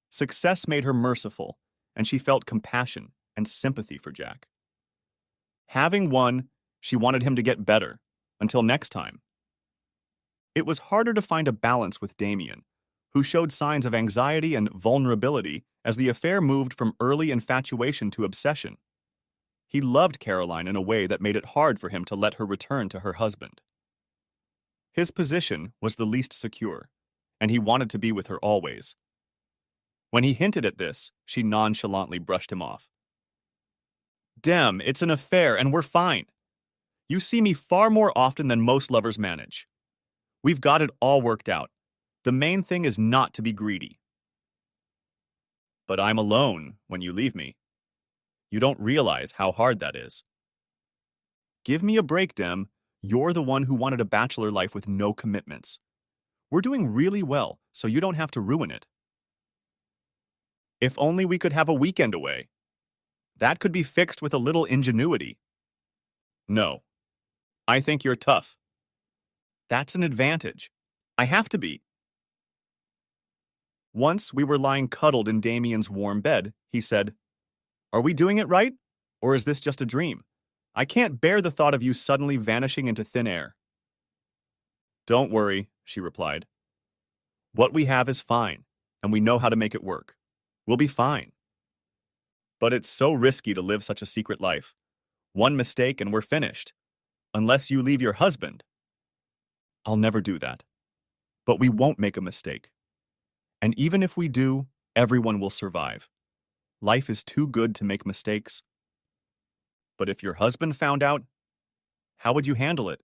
Success made her merciful, and she felt compassion and sympathy for Jack. Having won, she wanted him to get better. Until next time. It was harder to find a balance with Damien, who showed signs of anxiety and vulnerability as the affair moved from early infatuation to obsession. He loved Caroline in a way that made it hard for him to let her return to her husband. His position was the least secure, and he wanted to be with her always. When he hinted at this, she nonchalantly brushed him off. Dem, it's an affair and we're fine. You see me far more often than most lovers manage. We've got it all worked out. The main thing is not to be greedy. But I'm alone when you leave me. You don't realize how hard that is. Give me a break, Dem. You're the one who wanted a bachelor life with no commitments. We're doing really well, so you don't have to ruin it. If only we could have a weekend away. That could be fixed with a little ingenuity. No. I think you're tough. That's an advantage. I have to be. Once we were lying cuddled in Damien's warm bed, he said, Are we doing it right? Or is this just a dream? I can't bear the thought of you suddenly vanishing into thin air. Don't worry, she replied. What we have is fine, and we know how to make it work. We'll be fine. But it's so risky to live such a secret life. One mistake and we're finished. Unless you leave your husband. I'll never do that. But we won't make a mistake. And even if we do, everyone will survive. Life is too good to make mistakes. But if your husband found out, how would you handle it?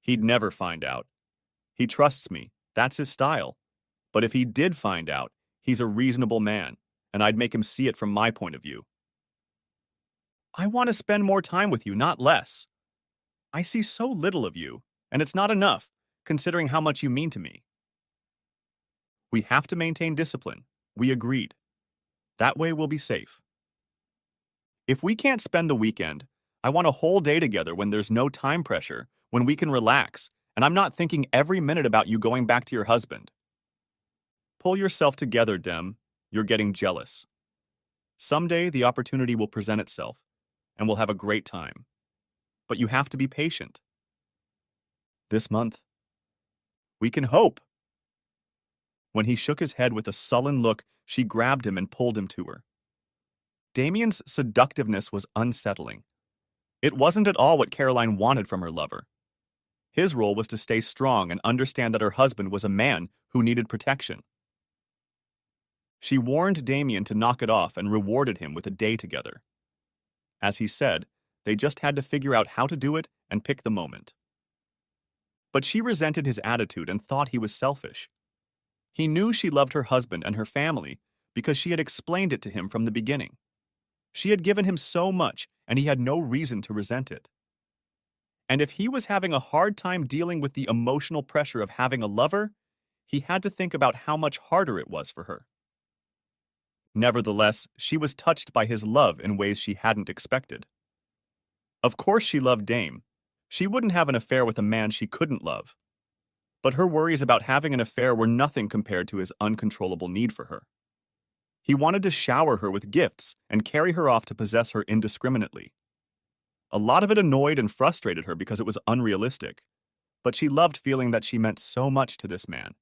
He'd never find out. He trusts me. That's his style. But if he did find out, he's a reasonable man, and I'd make him see it from my point of view. I want to spend more time with you, not less. I see so little of you, and it's not enough, considering how much you mean to me. We have to maintain discipline. We agreed. That way we'll be safe. If we can't spend the weekend, I want a whole day together when there's no time pressure, when we can relax, and I'm not thinking every minute about you going back to your husband. Pull yourself together, Dem. You're getting jealous. Someday the opportunity will present itself, and we'll have a great time. But you have to be patient. This month. We can hope. When he shook his head with a sullen look, she grabbed him and pulled him to her. Damien's seductiveness was unsettling. It wasn't at all what Caroline wanted from her lover. His role was to stay strong and understand that her husband was a man who needed protection. She warned Damien to knock it off and rewarded him with a day together. As he said, they just had to figure out how to do it and pick the moment. But she resented his attitude and thought he was selfish. He knew she loved her husband and her family because she had explained it to him from the beginning. She had given him so much, and he had no reason to resent it. And if he was having a hard time dealing with the emotional pressure of having a lover, he had to think about how much harder it was for her. Nevertheless, she was touched by his love in ways she hadn't expected. Of course she loved Dame. She wouldn't have an affair with a man she couldn't love. But her worries about having an affair were nothing compared to his uncontrollable need for her. He wanted to shower her with gifts and carry her off to possess her indiscriminately. A lot of it annoyed and frustrated her because it was unrealistic, but she loved feeling that she meant so much to this man.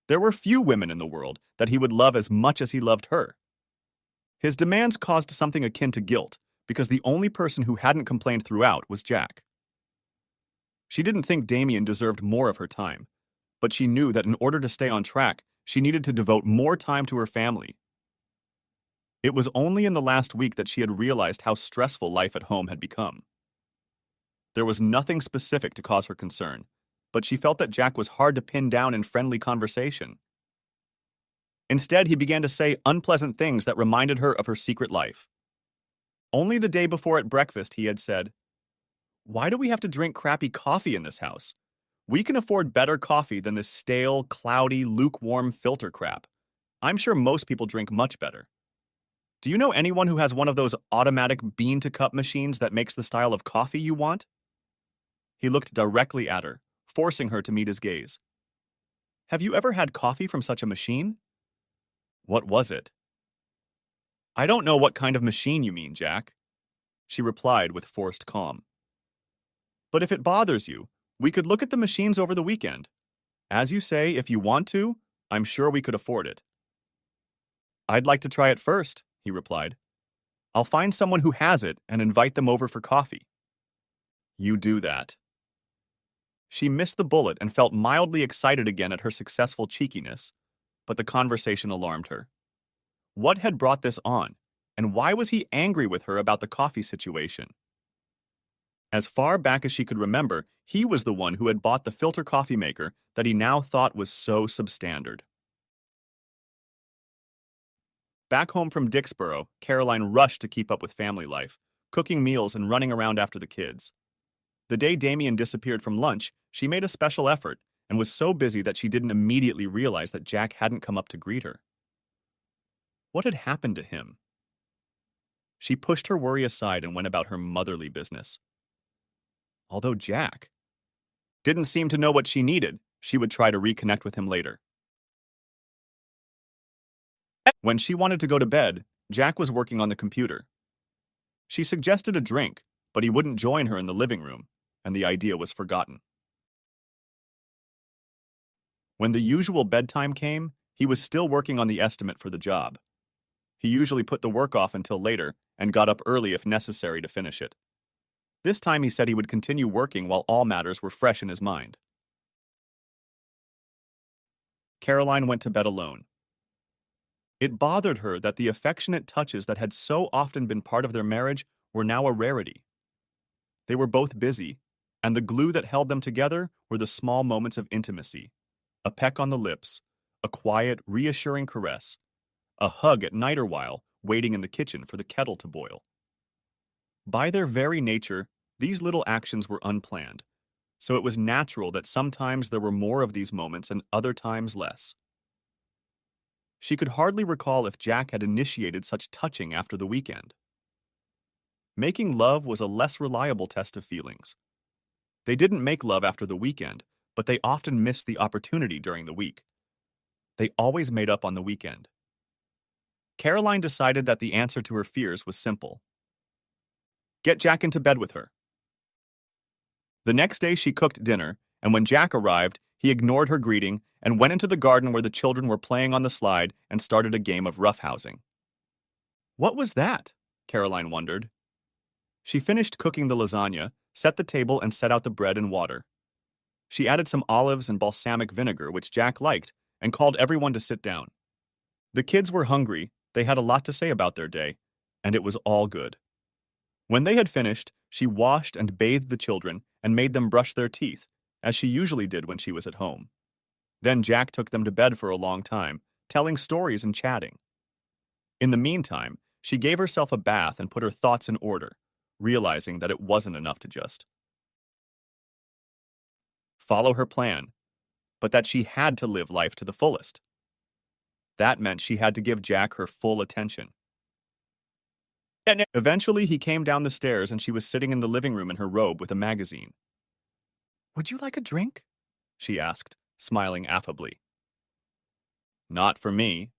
There were few women in the world that he would love as much as he loved her. His demands caused something akin to guilt, because the only person who hadn't complained throughout was Jack. She didn't think Damien deserved more of her time, but she knew that in order to stay on track, she needed to devote more time to her family. It was only in the last week that she had realized how stressful life at home had become. There was nothing specific to cause her concern, but she felt that Jack was hard to pin down in friendly conversation. Instead, he began to say unpleasant things that reminded her of her secret life. Only the day before at breakfast, he had said, "Why do we have to drink crappy coffee in this house? We can afford better coffee than this stale, cloudy, lukewarm filter crap. I'm sure most people drink much better." Do you know anyone who has one of those automatic bean-to-cup machines that makes the style of coffee you want? He looked directly at her, forcing her to meet his gaze. Have you ever had coffee from such a machine? What was it? I don't know what kind of machine you mean, Jack, she replied with forced calm. But if it bothers you, we could look at the machines over the weekend. As you say, if you want to, I'm sure we could afford it. I'd like to try it first, he replied. I'll find someone who has it and invite them over for coffee. You do that. She missed the bullet and felt mildly excited again at her successful cheekiness, but the conversation alarmed her. What had brought this on, and why was he angry with her about the coffee situation? As far back as she could remember, he was the one who had bought the filter coffee maker that he now thought was so substandard. Back home from Dixboro, Caroline rushed to keep up with family life, cooking meals and running around after the kids. The day Damien disappeared from lunch, she made a special effort and was so busy that she didn't immediately realize that Jack hadn't come up to greet her. What had happened to him? She pushed her worry aside and went about her motherly business. Although Jack didn't seem to know what she needed, she would try to reconnect with him later. When she wanted to go to bed, Jack was working on the computer. She suggested a drink, but he wouldn't join her in the living room, and the idea was forgotten. When the usual bedtime came, he was still working on the estimate for the job. He usually put the work off until later and got up early if necessary to finish it. This time he said he would continue working while all matters were fresh in his mind. Caroline went to bed alone. It bothered her that the affectionate touches that had so often been part of their marriage were now a rarity. They were both busy, and the glue that held them together were the small moments of intimacy. A peck on the lips, a quiet, reassuring caress, a hug at night or while waiting in the kitchen for the kettle to boil. By their very nature, these little actions were unplanned, so it was natural that sometimes there were more of these moments and other times less. She could hardly recall if Jack had initiated such touching after the weekend. Making love was a less reliable test of feelings. They didn't make love after the weekend, but they often missed the opportunity during the week. They always made up on the weekend. Caroline decided that the answer to her fears was simple. Get Jack into bed with her. The next day she cooked dinner, and when Jack arrived, he ignored her greeting and went into the garden where the children were playing on the slide and started a game of roughhousing. What was that? Caroline wondered. She finished cooking the lasagna, set the table, and set out the bread and water. She added some olives and balsamic vinegar, which Jack liked, and called everyone to sit down. The kids were hungry, they had a lot to say about their day, and it was all good. When they had finished, she washed and bathed the children and made them brush their teeth, as she usually did when she was at home. Then Jack took them to bed for a long time, telling stories and chatting. In the meantime, she gave herself a bath and put her thoughts in order, realizing that it wasn't enough to just follow her plan, but that she had to live life to the fullest. That meant she had to give Jack her full attention. Eventually, he came down the stairs and she was sitting in the living room in her robe with a magazine. Would you like a drink? She asked, smiling affably. Not for me.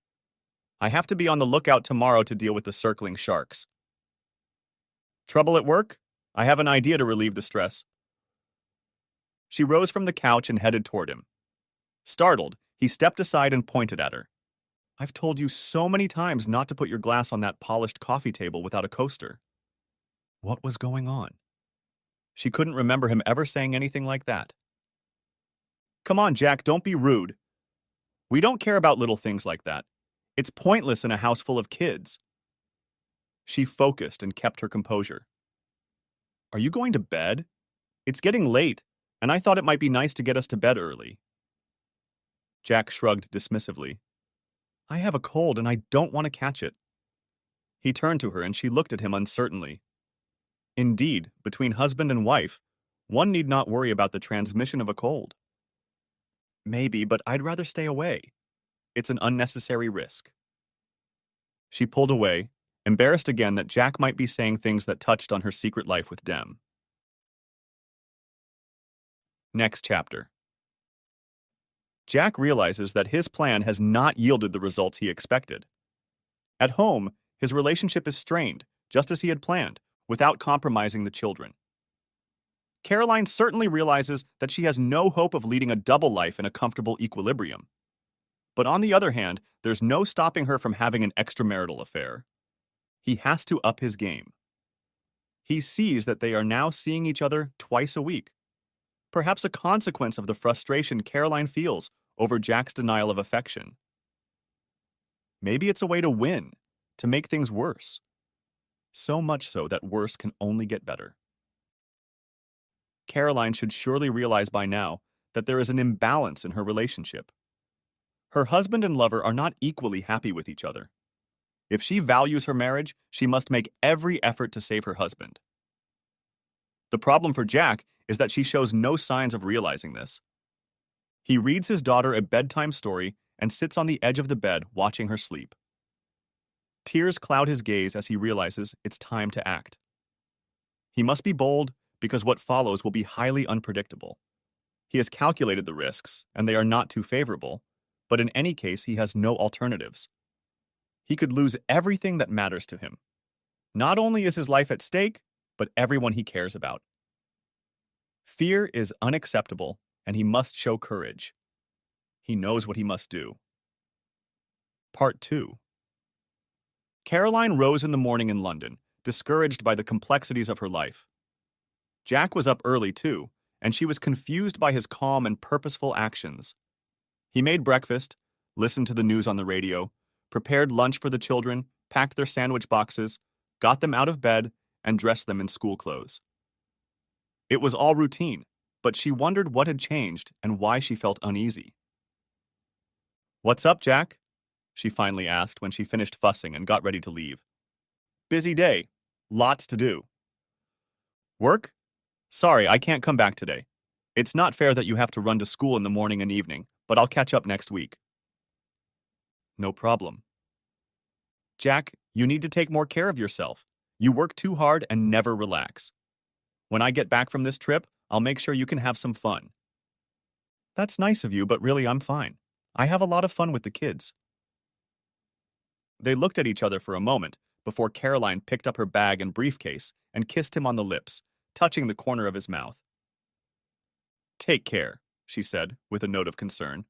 I have to be on the lookout tomorrow to deal with the circling sharks. Trouble at work? I have an idea to relieve the stress. She rose from the couch and headed toward him. Startled, he stepped aside and pointed at her. I've told you so many times not to put your glass on that polished coffee table without a coaster. What was going on? She couldn't remember him ever saying anything like that. Come on, Jack, don't be rude. We don't care about little things like that. It's pointless in a house full of kids. She focused and kept her composure. Are you going to bed? It's getting late, and I thought it might be nice to get us to bed early. Jack shrugged dismissively. I have a cold and I don't want to catch it. He turned to her and she looked at him uncertainly. Indeed, between husband and wife, one need not worry about the transmission of a cold. Maybe, but I'd rather stay away. It's an unnecessary risk. She pulled away, embarrassed again that Jack might be saying things that touched on her secret life with Dem. Next chapter. Jack realizes that his plan has not yielded the results he expected. At home, his relationship is strained, just as he had planned, without compromising the children. Caroline certainly realizes that she has no hope of leading a double life in a comfortable equilibrium. But on the other hand, there's no stopping her from having an extramarital affair. He has to up his game. He sees that they are now seeing each other twice a week, perhaps a consequence of the frustration Caroline feels over Jack's denial of affection. Maybe it's a way to win, to make things worse. So much so that worse can only get better. Caroline should surely realize by now that there is an imbalance in her relationship. Her husband and lover are not equally happy with each other. If she values her marriage, she must make every effort to save her husband. The problem for Jack is that she shows no signs of realizing this. He reads his daughter a bedtime story and sits on the edge of the bed watching her sleep. Tears cloud his gaze as he realizes it's time to act. He must be bold because what follows will be highly unpredictable. He has calculated the risks, and they are not too favorable, but in any case, he has no alternatives. He could lose everything that matters to him. Not only is his life at stake, but everyone he cares about. Fear is unacceptable, and he must show courage. He knows what he must do. Part 2. Caroline rose in the morning in London, discouraged by the complexities of her life. Jack was up early too, and she was confused by his calm and purposeful actions. He made breakfast, listened to the news on the radio, prepared lunch for the children, packed their sandwich boxes, got them out of bed, and dressed them in school clothes. It was all routine, but she wondered what had changed and why she felt uneasy. "What's up, Jack?" she finally asked when she finished fussing and got ready to leave. "Busy day. Lots to do." "Work? Sorry, I can't come back today. It's not fair that you have to run to school in the morning and evening, but I'll catch up next week." "No problem." "Jack, you need to take more care of yourself. You work too hard and never relax. When I get back from this trip, I'll make sure you can have some fun." "That's nice of you, but really I'm fine. I have a lot of fun with the kids." They looked at each other for a moment before Caroline picked up her bag and briefcase and kissed him on the lips, touching the corner of his mouth. "Take care," she said, with a note of concern.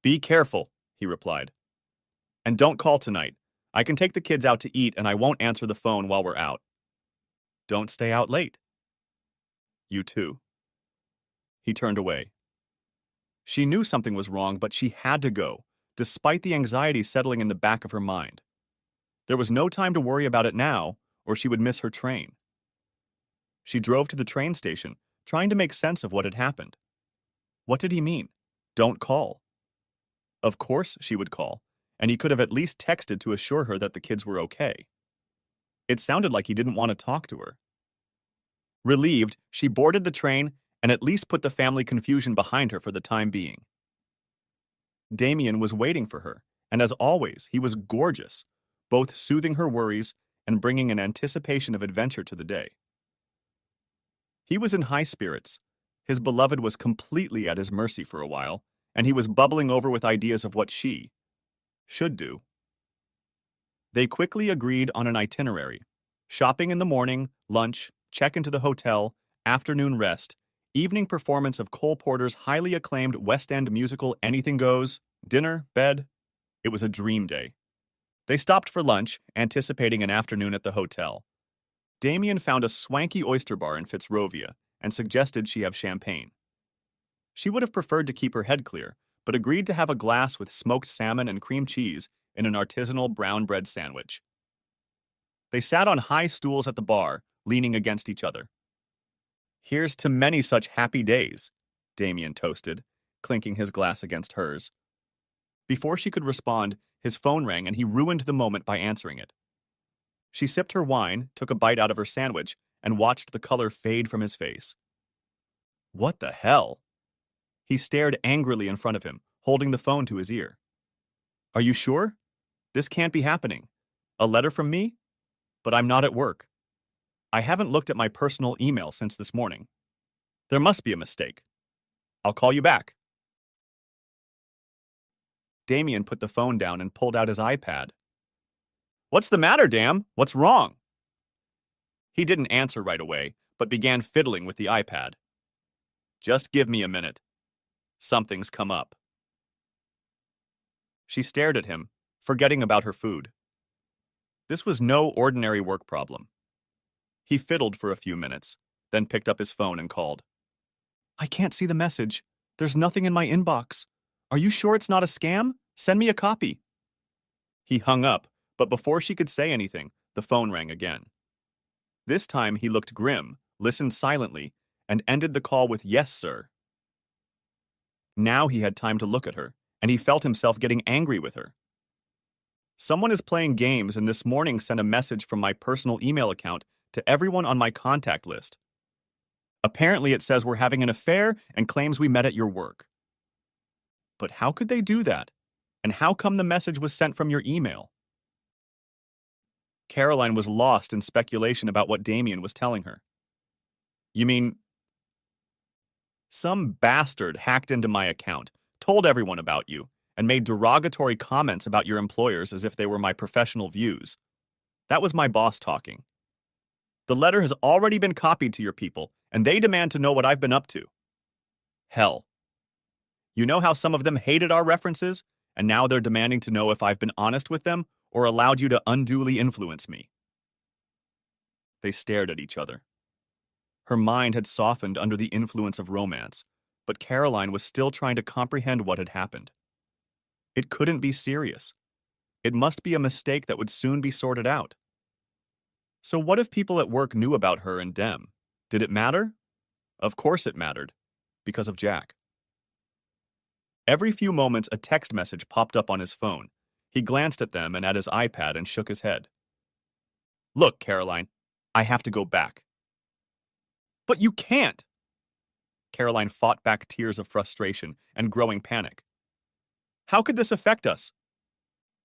"Be careful," he replied. "And don't call tonight. I can take the kids out to eat and I won't answer the phone while we're out." "Don't stay out late." "You too." He turned away. She knew something was wrong, but she had to go, despite the anxiety settling in the back of her mind. There was no time to worry about it now, or she would miss her train. She drove to the train station, trying to make sense of what had happened. What did he mean? Don't call. Of course she would call, and he could have at least texted to assure her that the kids were okay. It sounded like he didn't want to talk to her. Relieved, she boarded the train and at least put the family confusion behind her for the time being. Damien was waiting for her, and as always, he was gorgeous, both soothing her worries and bringing an anticipation of adventure to the day. He was in high spirits. His beloved was completely at his mercy for a while, and he was bubbling over with ideas of what she should do. They quickly agreed on an itinerary: shopping in the morning, lunch, check into the hotel, afternoon rest, evening performance of Cole Porter's highly acclaimed West End musical Anything Goes, dinner, bed. It was a dream day. They stopped for lunch, anticipating an afternoon at the hotel. Damien found a swanky oyster bar in Fitzrovia and suggested she have champagne. She would have preferred to keep her head clear, but agreed to have a glass with smoked salmon and cream cheese in an artisanal brown bread sandwich. They sat on high stools at the bar, leaning against each other. "Here's to many such happy days," Damien toasted, clinking his glass against hers. Before she could respond, his phone rang and he ruined the moment by answering it. She sipped her wine, took a bite out of her sandwich, and watched the color fade from his face. What the hell? He stared angrily in front of him, holding the phone to his ear. "Are you sure? This can't be happening. A letter from me? But I'm not at work. I haven't looked at my personal email since this morning. There must be a mistake. I'll call you back. Damien put the phone down and pulled out his iPad. What's the matter, Dam? What's wrong? He didn't answer right away, but began fiddling with the iPad. Just give me a minute. Something's come up. She stared at him, forgetting about her food. This was no ordinary work problem. He fiddled for a few minutes, then picked up his phone and called. I can't see the message. There's nothing in my inbox. Are you sure it's not a scam? Send me a copy. He hung up, but before she could say anything, the phone rang again. This time he looked grim, listened silently, and ended the call with yes, sir. Now he had time to look at her, and he felt himself getting angry with her. Someone is playing games and this morning sent a message from my personal email account to everyone on my contact list. Apparently it says we're having an affair and claims we met at your work. But how could they do that? And how come the message was sent from your email? Caroline was lost in speculation about what Damien was telling her. You mean, some bastard hacked into my account, told everyone about you, and made derogatory comments about your employers as if they were my professional views. That was my boss talking. The letter has already been copied to your people, and they demand to know what I've been up to. Hell. You know how some of them hated our references, and now they're demanding to know if I've been honest with them or allowed you to unduly influence me. They stared at each other. Her mind had softened under the influence of romance, but Caroline was still trying to comprehend what had happened. It couldn't be serious. It must be a mistake that would soon be sorted out. So what if people at work knew about her and Dem? Did it matter? Of course it mattered, because of Jack. Every few moments a text message popped up on his phone. He glanced at them and at his iPad and shook his head. Look, Caroline, I have to go back. But you can't! Caroline fought back tears of frustration and growing panic. How could this affect us?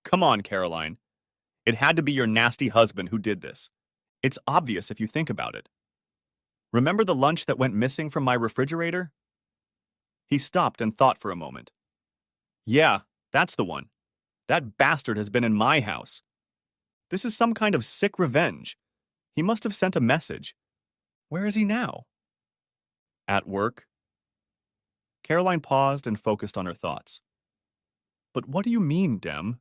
Come on, Caroline. It had to be your nasty husband who did this. It's obvious if you think about it. Remember the lunch that went missing from my refrigerator? He stopped and thought for a moment. Yeah, that's the one. That bastard has been in my house. This is some kind of sick revenge. He must have sent a message. Where is he now? At work. Caroline paused and focused on her thoughts. But what do you mean, Dem?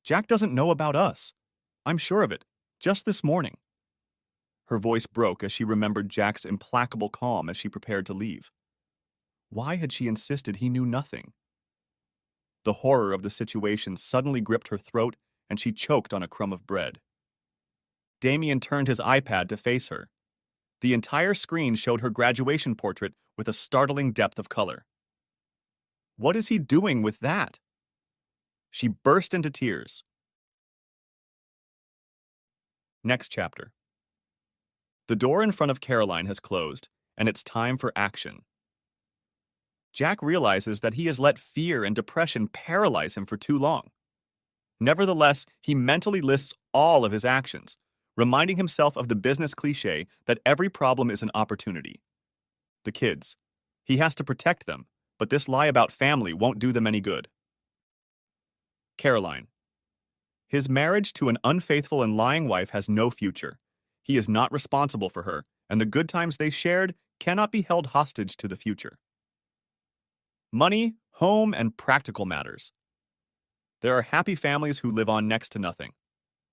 Jack doesn't know about us. I'm sure of it. Just this morning. Her voice broke as she remembered Jack's implacable calm as she prepared to leave. Why had she insisted he knew nothing? The horror of the situation suddenly gripped her throat and she choked on a crumb of bread. Damien turned his iPad to face her. The entire screen showed her graduation portrait with a startling depth of color. What is he doing with that? She burst into tears. Next chapter. The door in front of Caroline has closed, and it's time for action. Jack realizes that he has let fear and depression paralyze him for too long. Nevertheless, he mentally lists all of his actions, reminding himself of the business cliché that every problem is an opportunity. The kids. He has to protect them, but this lie about family won't do them any good. Caroline. His marriage to an unfaithful and lying wife has no future. He is not responsible for her, and the good times they shared cannot be held hostage to the future. Money, home, and practical matters. There are happy families who live on next to nothing.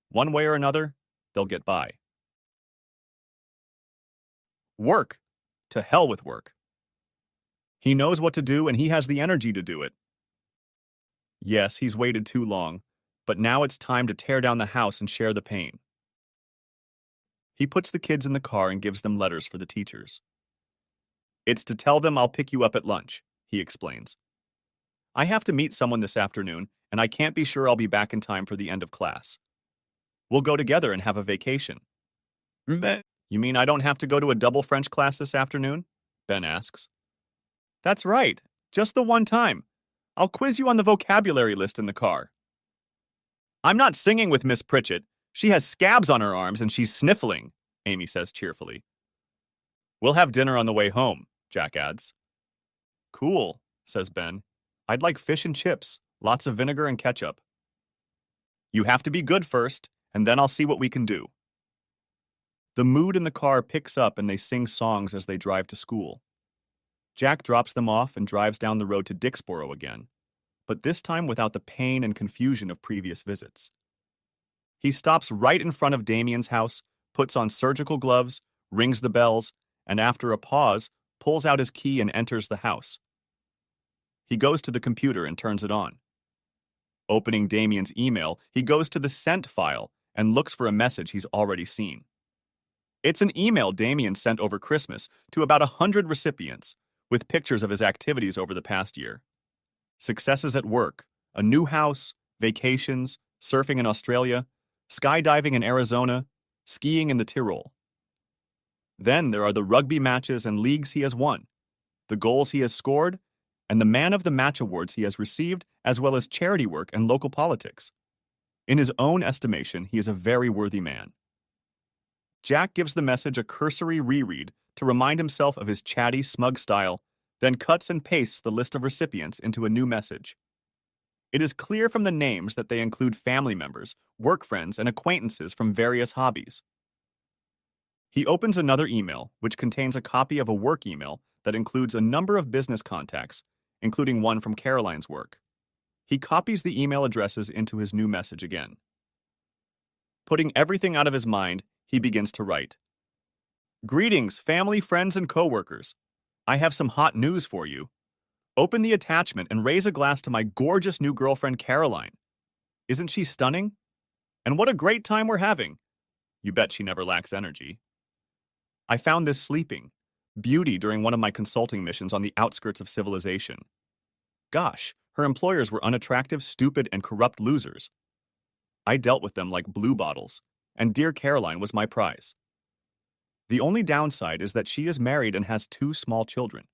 One way or another, they'll get by. Work. To hell with work. He knows what to do and he has the energy to do it. Yes, he's waited too long, but now it's time to tear down the house and share the pain. He puts the kids in the car and gives them letters for the teachers. It's to tell them I'll pick you up at lunch, he explains. I have to meet someone this afternoon, and I can't be sure I'll be back in time for the end of class. We'll go together and have a vacation. You mean I don't have to go to a double French class this afternoon? Ben asks. That's right, just the one time. I'll quiz you on the vocabulary list in the car. I'm not singing with Miss Pritchett. She has scabs on her arms and she's sniffling, Amy says cheerfully. We'll have dinner on the way home, Jack adds. Cool, says Ben. I'd like fish and chips, lots of vinegar and ketchup. You have to be good first, and then I'll see what we can do. The mood in the car picks up and they sing songs as they drive to school. Jack drops them off and drives down the road to Dixboro again, but this time without the pain and confusion of previous visits. He stops right in front of Damien's house, puts on surgical gloves, rings the bells, and after a pause, pulls out his key and enters the house. He goes to the computer and turns it on. Opening Damien's email, he goes to the sent file and looks for a message he's already seen. It's an email Damien sent over Christmas to about 100 recipients, with pictures of his activities over the past year. Successes at work, a new house, vacations, surfing in Australia, skydiving in Arizona, skiing in the Tyrol. Then there are the rugby matches and leagues he has won, the goals he has scored, and the Man of the Match awards he has received, as well as charity work and local politics. In his own estimation, he is a very worthy man. Jack gives the message a cursory reread to remind himself of his chatty, smug style, then cuts and pastes the list of recipients into a new message. It is clear from the names that they include family members, work friends, and acquaintances from various hobbies. He opens another email, which contains a copy of a work email that includes a number of business contacts, including one from Caroline's work. He copies the email addresses into his new message again. Putting everything out of his mind, he begins to write. Greetings, family, friends, and coworkers. I have some hot news for you. Open the attachment and raise a glass to my gorgeous new girlfriend, Caroline. Isn't she stunning? And what a great time we're having. You bet she never lacks energy. I found this sleeping, beauty during one of my consulting missions on the outskirts of civilization. Gosh, her employers were unattractive, stupid, and corrupt losers. I dealt with them like blue bottles, and dear Caroline was my prize. The only downside is that she is married and has 2 small children.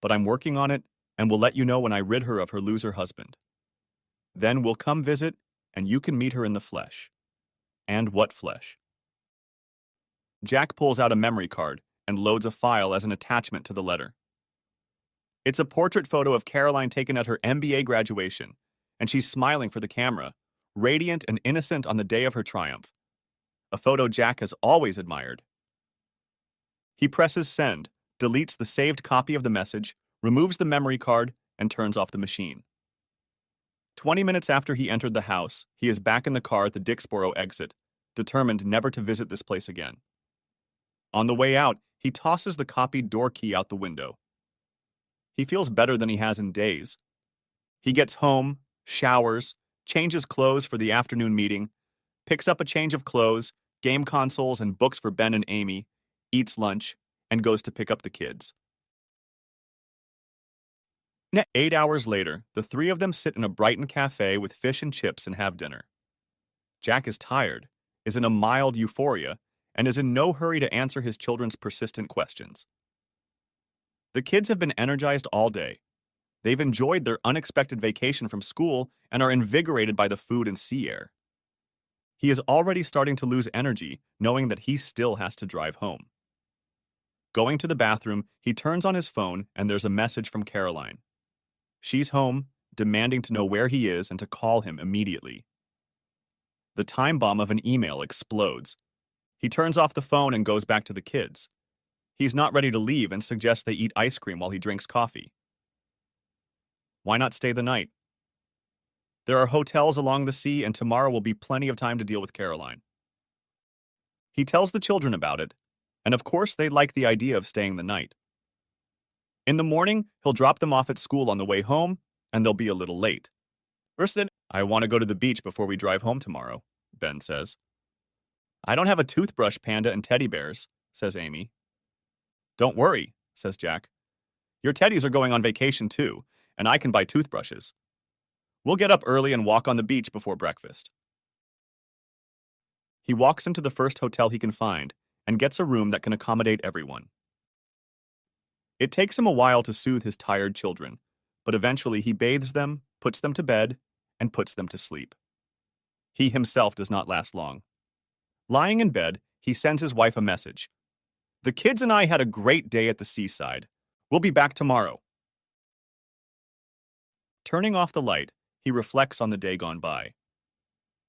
But I'm working on it, and will let you know when I rid her of her loser husband. Then we'll come visit, and you can meet her in the flesh. And what flesh? Jack pulls out a memory card and loads a file as an attachment to the letter. It's a portrait photo of Caroline taken at her MBA graduation, and she's smiling for the camera, radiant and innocent on the day of her triumph. A photo Jack has always admired. He presses send, deletes the saved copy of the message, removes the memory card, and turns off the machine. 20 minutes after he entered the house, he is back in the car at the Dixboro exit, determined never to visit this place again. On the way out, he tosses the copied door key out the window. He feels better than he has in days. He gets home, showers, changes clothes for the afternoon meeting, picks up a change of clothes, game consoles, and books for Ben and Amy, eats lunch, and goes to pick up the kids. 8 hours later, the 3 of them sit in a Brighton cafe with fish and chips and have dinner. Jack is tired, is in a mild euphoria, and is in no hurry to answer his children's persistent questions. The kids have been energized all day. They've enjoyed their unexpected vacation from school and are invigorated by the food and sea air. He is already starting to lose energy, knowing that he still has to drive home. Going to the bathroom, he turns on his phone and there's a message from Caroline. She's home, demanding to know where he is and to call him immediately. The time bomb of an email explodes. He turns off the phone and goes back to the kids. He's not ready to leave and suggests they eat ice cream while he drinks coffee. Why not stay the night? There are hotels along the sea and tomorrow will be plenty of time to deal with Caroline. He tells the children about it, and of course they like the idea of staying the night. In the morning, he'll drop them off at school on the way home, and they'll be a little late. I want to go to the beach before we drive home tomorrow, Ben says. I don't have a toothbrush, Panda, and teddy bears, says Amy. Don't worry, says Jack. Your teddies are going on vacation too, and I can buy toothbrushes. We'll get up early and walk on the beach before breakfast. He walks into the first hotel he can find and gets a room that can accommodate everyone. It takes him a while to soothe his tired children, but eventually he bathes them, puts them to bed, and puts them to sleep. He himself does not last long. Lying in bed, he sends his wife a message. The kids and I had a great day at the seaside. We'll be back tomorrow. Turning off the light, he reflects on the day gone by.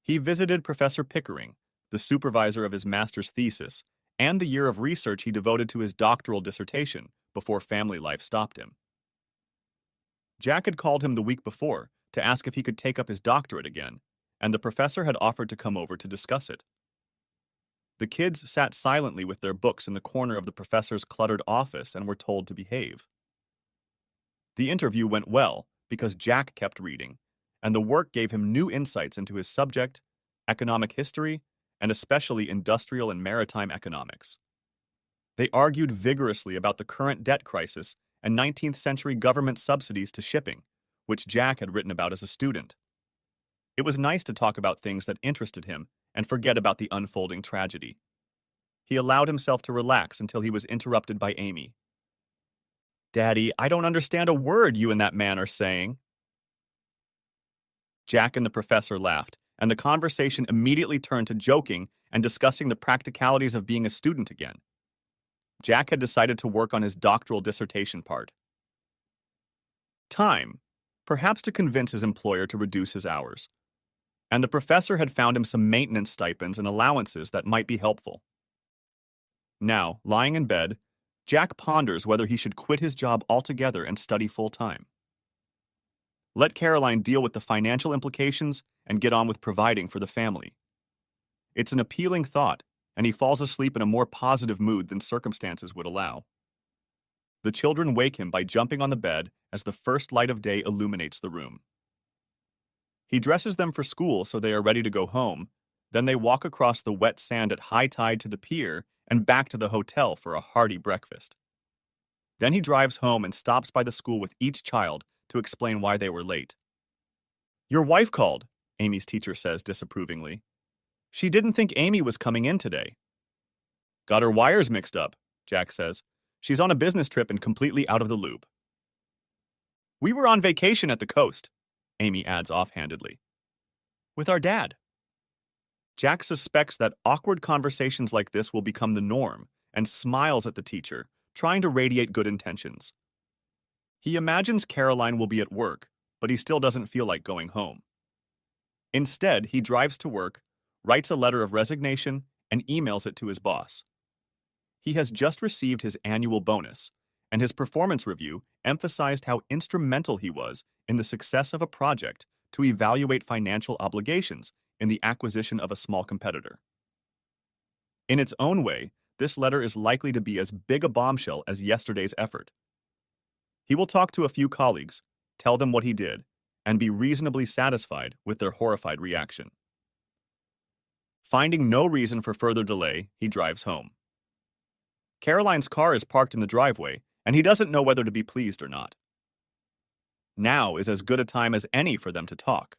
He visited Professor Pickering, the supervisor of his master's thesis, and the year of research he devoted to his doctoral dissertation before family life stopped him. Jack had called him the week before to ask if he could take up his doctorate again, and the professor had offered to come over to discuss it. The kids sat silently with their books in the corner of the professor's cluttered office and were told to behave. The interview went well because Jack kept reading, and the work gave him new insights into his subject, economic history, and especially industrial and maritime economics. They argued vigorously about the current debt crisis and 19th century government subsidies to shipping, which Jack had written about as a student. It was nice to talk about things that interested him and forget about the unfolding tragedy. He allowed himself to relax until he was interrupted by Amy. "Daddy, I don't understand a word you and that man are saying." Jack and the professor laughed, and the conversation immediately turned to joking and discussing the practicalities of being a student again. Jack had decided to work on his doctoral dissertation part. Time, perhaps to convince his employer to reduce his hours. And the professor had found him some maintenance stipends and allowances that might be helpful. Now, lying in bed, Jack ponders whether he should quit his job altogether and study full-time. Let Caroline deal with the financial implications and get on with providing for the family. It's an appealing thought, and he falls asleep in a more positive mood than circumstances would allow. The children wake him by jumping on the bed as the first light of day illuminates the room. He dresses them for school so they are ready to go home. Then they walk across the wet sand at high tide to the pier and back to the hotel for a hearty breakfast. Then he drives home and stops by the school with each child to explain why they were late. "Your wife called," Amy's teacher says disapprovingly. "She didn't think Amy was coming in today." "Got her wires mixed up," Jack says. "She's on a business trip and completely out of the loop." "We were on vacation at the coast," Amy adds offhandedly. "With our dad." Jack suspects that awkward conversations like this will become the norm and smiles at the teacher, trying to radiate good intentions. He imagines Caroline will be at work, but he still doesn't feel like going home. Instead, he drives to work, writes a letter of resignation, and emails it to his boss. He has just received his annual bonus, and his performance review emphasized how instrumental he was in the success of a project to evaluate financial obligations in the acquisition of a small competitor. In its own way, this letter is likely to be as big a bombshell as yesterday's effort. He will talk to a few colleagues, tell them what he did, and be reasonably satisfied with their horrified reaction. Finding no reason for further delay, he drives home. Caroline's car is parked in the driveway, and he doesn't know whether to be pleased or not. Now is as good a time as any for them to talk.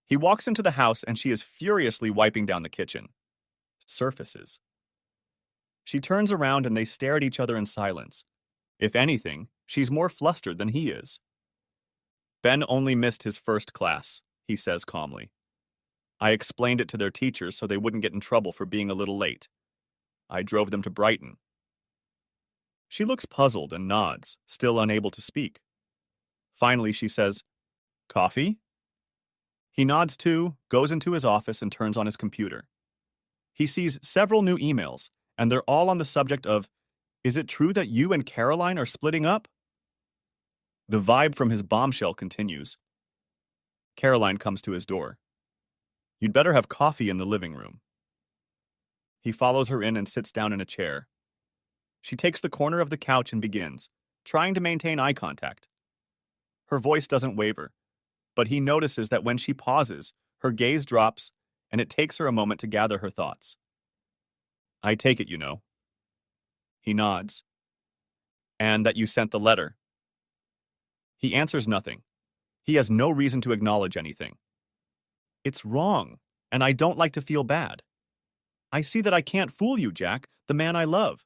He walks into the house and she is furiously wiping down the kitchen. Surfaces. She turns around and they stare at each other in silence. If anything, she's more flustered than he is. "Ben only missed his first class," he says calmly. "I explained it to their teachers so they wouldn't get in trouble for being a little late. I drove them to Brighton." She looks puzzled and nods, still unable to speak. Finally, she says, "Coffee?" He nods too, goes into his office and turns on his computer. He sees several new emails, and they're all on the subject of, "Is it true that you and Caroline are splitting up?" The vibe from his bombshell continues. Caroline comes to his door. "You'd better have coffee in the living room." He follows her in and sits down in a chair. She takes the corner of the couch and begins, trying to maintain eye contact. Her voice doesn't waver, but he notices that when she pauses, her gaze drops, and it takes her a moment to gather her thoughts. "I take it you know." He nods. "And that you sent the letter." He answers nothing. He has no reason to acknowledge anything. "It's wrong, and I don't like to feel bad. I see that I can't fool you, Jack, the man I love.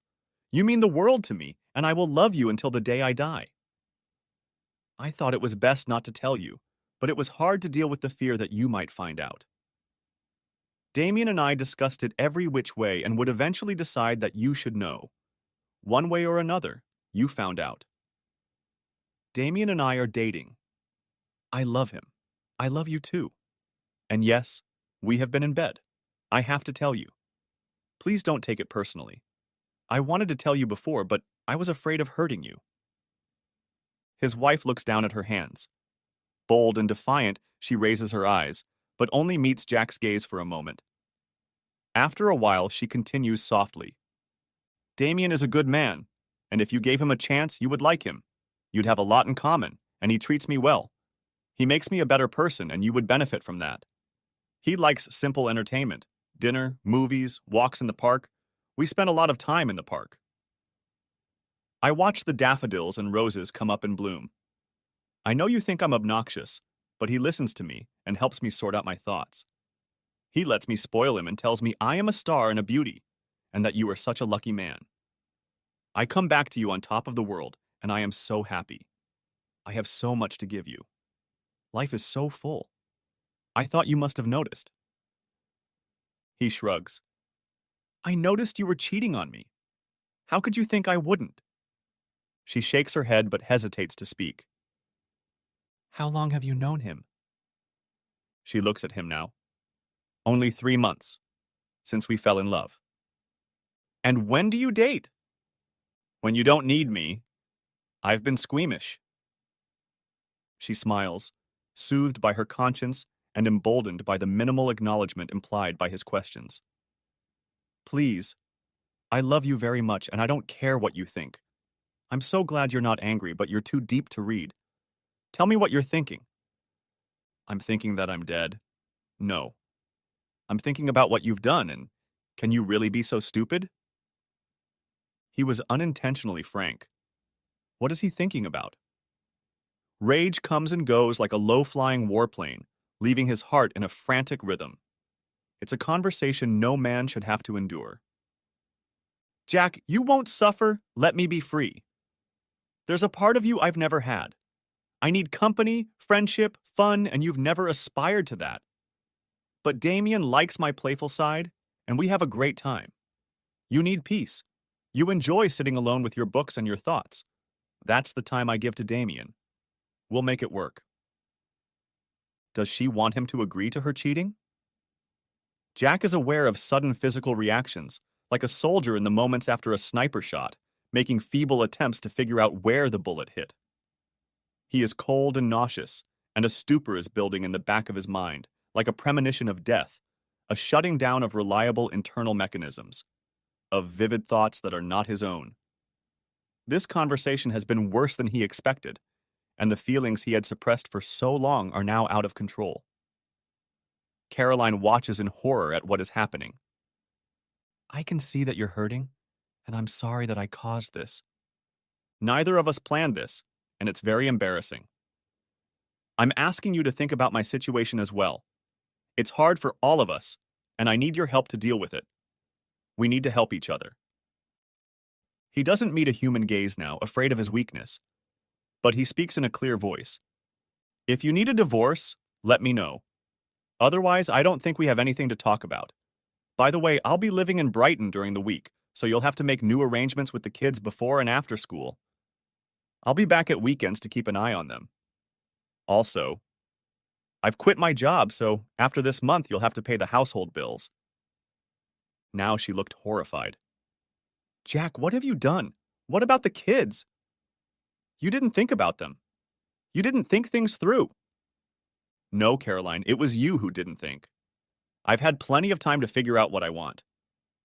You mean the world to me, and I will love you until the day I die." "I thought it was best not to tell you. but it was hard to deal with the fear that you might find out. Damien and I discussed it every which way and would eventually decide that you should know. One way or another, you found out. Damien and I are dating. I love him. I love you too. And yes, we have been in bed. I have to tell you. Please don't take it personally. I wanted to tell you before, but I was afraid of hurting you. His wife looks down at her hands. Bold and defiant, she raises her eyes, but only meets Jack's gaze for a moment. After a while, she continues softly. Damien is a good man, and if you gave him a chance, you would like him. You'd have a lot in common, and he treats me well. He makes me a better person, and you would benefit from that. He likes simple entertainment, dinner, movies, walks in the park. We spend a lot of time in the park. I watch the daffodils and roses come up in bloom. I know you think I'm obnoxious, but he listens to me and helps me sort out my thoughts. He lets me spoil him and tells me I am a star and a beauty, and that you are such a lucky man. I come back to you on top of the world, and I am so happy. I have so much to give you. Life is so full. I thought you must have noticed. He shrugs. I noticed you were cheating on me. How could you think I wouldn't? She shakes her head but hesitates to speak. How long have you known him? She looks at him now. Only 3 months, since we fell in love. And when do you date? When you don't need me. I've been squeamish. She smiles, soothed by her conscience and emboldened by the minimal acknowledgement implied by his questions. Please, I love you very much and I don't care what you think. I'm so glad you're not angry, but you're too deep to read. Tell me what you're thinking. I'm thinking that I'm dead. No. I'm thinking about what you've done, and can you really be so stupid? He was unintentionally frank. What is he thinking about? Rage comes and goes like a low-flying warplane, leaving his heart in a frantic rhythm. It's a conversation no man should have to endure. Jack, you won't suffer. Let me be free. There's a part of you I've never had. I need company, friendship, fun, and you've never aspired to that. But Damien likes my playful side, and we have a great time. You need peace. You enjoy sitting alone with your books and your thoughts. That's the time I give to Damien. We'll make it work. Does she want him to agree to her cheating? Jack is aware of sudden physical reactions, like a soldier in the moments after a sniper shot, making feeble attempts to figure out where the bullet hit. He is cold and nauseous, and a stupor is building in the back of his mind, like a premonition of death, a shutting down of reliable internal mechanisms, of vivid thoughts that are not his own. This conversation has been worse than he expected, and the feelings he had suppressed for so long are now out of control. Caroline watches in horror at what is happening. I can see that you're hurting, and I'm sorry that I caused this. Neither of us planned this, and it's very embarrassing. I'm asking you to think about my situation as well. It's hard for all of us, and I need your help to deal with it. We need to help each other. He doesn't meet a human gaze now, afraid of his weakness. But he speaks in a clear voice. If you need a divorce, let me know. Otherwise, I don't think we have anything to talk about. By the way, I'll be living in Brighton during the week, so you'll have to make new arrangements with the kids before and after school. I'll be back at weekends to keep an eye on them. Also, I've quit my job, so after this month, you'll have to pay the household bills. Now she looked horrified. Jack, what have you done? What about the kids? You didn't think about them. You didn't think things through. No, Caroline, it was you who didn't think. I've had plenty of time to figure out what I want.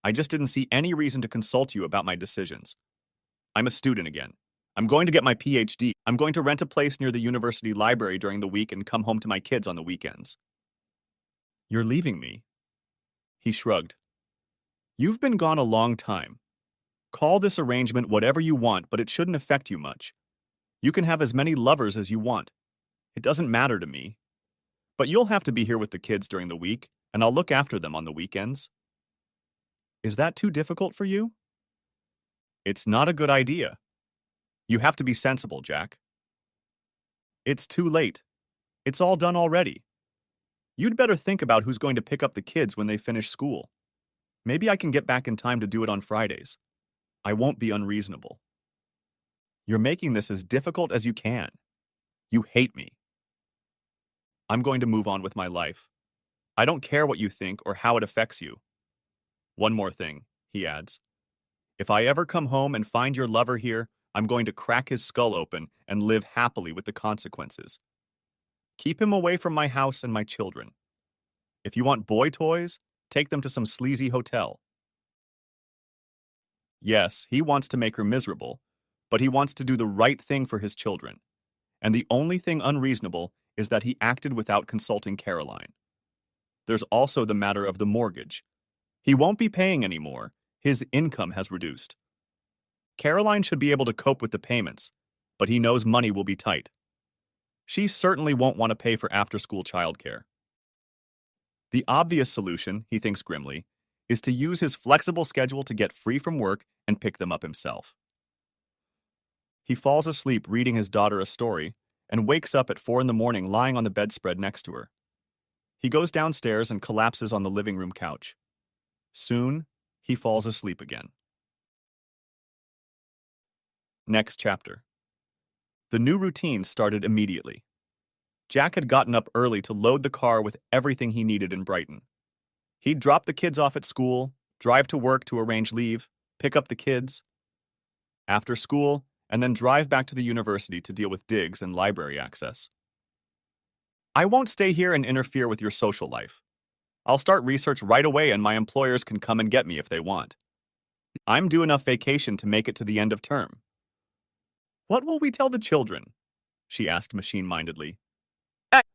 I just didn't see any reason to consult you about my decisions. I'm a student again. I'm going to get my PhD. I'm going to rent a place near the university library during the week and come home to my kids on the weekends. You're leaving me? He shrugged. You've been gone a long time. Call this arrangement whatever you want, but it shouldn't affect you much. You can have as many lovers as you want. It doesn't matter to me. But you'll have to be here with the kids during the week, and I'll look after them on the weekends. Is that too difficult for you? It's not a good idea. You have to be sensible, Jack. It's too late. It's all done already. You'd better think about who's going to pick up the kids when they finish school. Maybe I can get back in time to do it on Fridays. I won't be unreasonable. You're making this as difficult as you can. You hate me. I'm going to move on with my life. I don't care what you think or how it affects you. One more thing, he adds. If I ever come home and find your lover here, I'm going to crack his skull open and live happily with the consequences. Keep him away from my house and my children. If you want boy toys, take them to some sleazy hotel. Yes, he wants to make her miserable, but he wants to do the right thing for his children. And the only thing unreasonable is that he acted without consulting Caroline. There's also the matter of the mortgage. He won't be paying anymore. His income has reduced. Caroline should be able to cope with the payments, but he knows money will be tight. She certainly won't want to pay for after-school childcare. The obvious solution, he thinks grimly, is to use his flexible schedule to get free from work and pick them up himself. He falls asleep reading his daughter a story and wakes up at 4 in the morning lying on the bedspread next to her. He goes downstairs and collapses on the living room couch. Soon, he falls asleep again. Next chapter. The new routine started immediately. Jack had gotten up early to load the car with everything he needed in Brighton. He'd drop the kids off at school, drive to work to arrange leave, pick up the kids after school, and then drive back to the university to deal with digs and library access. I won't stay here and interfere with your social life. I'll start research right away and my employers can come and get me if they want. I'm due enough vacation to make it to the end of term. What will we tell the children? She asked machine-mindedly.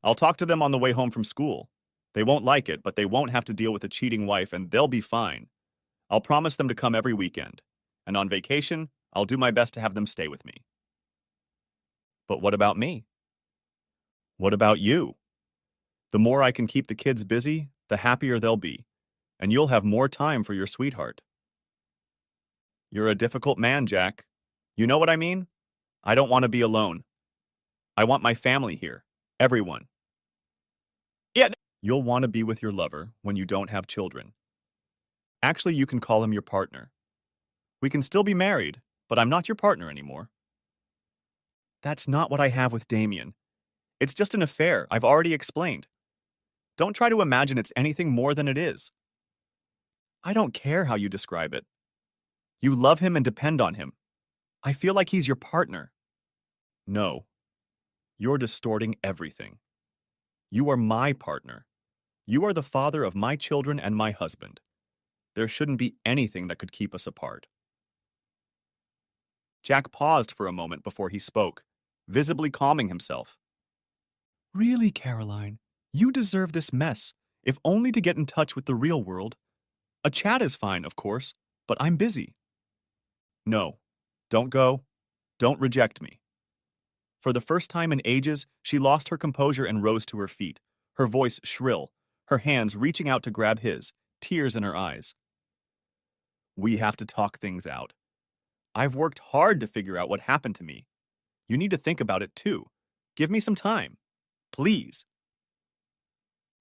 I'll talk to them on the way home from school. They won't like it, but they won't have to deal with a cheating wife and they'll be fine. I'll promise them to come every weekend. And on vacation, I'll do my best to have them stay with me. But what about me? What about you? The more I can keep the kids busy, the happier they'll be, and you'll have more time for your sweetheart. You're a difficult man, Jack. You know what I mean? I don't want to be alone. I want my family here. Everyone. Yeah. You'll want to be with your lover when you don't have children. Actually, you can call him your partner. We can still be married, but I'm not your partner anymore. That's not what I have with Damien. It's just an affair, I've already explained. Don't try to imagine it's anything more than it is. I don't care how you describe it. You love him and depend on him. I feel like he's your partner. No. You're distorting everything. You are my partner. You are the father of my children and my husband. There shouldn't be anything that could keep us apart. Jack paused for a moment before he spoke, visibly calming himself. Really, Caroline, you deserve this mess, if only to get in touch with the real world. A chat is fine, of course, but I'm busy. No, don't go. Don't reject me. For the first time in ages, she lost her composure and rose to her feet, her voice shrill, her hands reaching out to grab his, tears in her eyes. We have to talk things out. I've worked hard to figure out what happened to me. You need to think about it too. Give me some time. Please.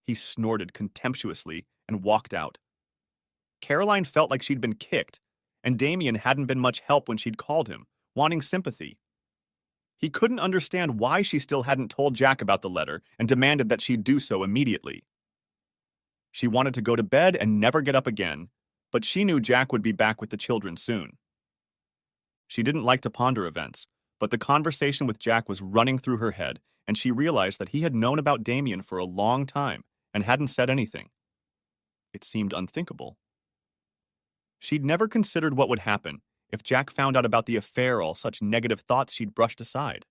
He snorted contemptuously and walked out. Caroline felt like she'd been kicked, and Damien hadn't been much help when she'd called him, wanting sympathy. He couldn't understand why she still hadn't told Jack about the letter and demanded that she do so immediately. She wanted to go to bed and never get up again, but she knew Jack would be back with the children soon. She didn't like to ponder events, but the conversation with Jack was running through her head, and she realized that he had known about Damien for a long time and hadn't said anything. It seemed unthinkable. She'd never considered what would happen if Jack found out about the affair, all such negative thoughts she'd brushed aside.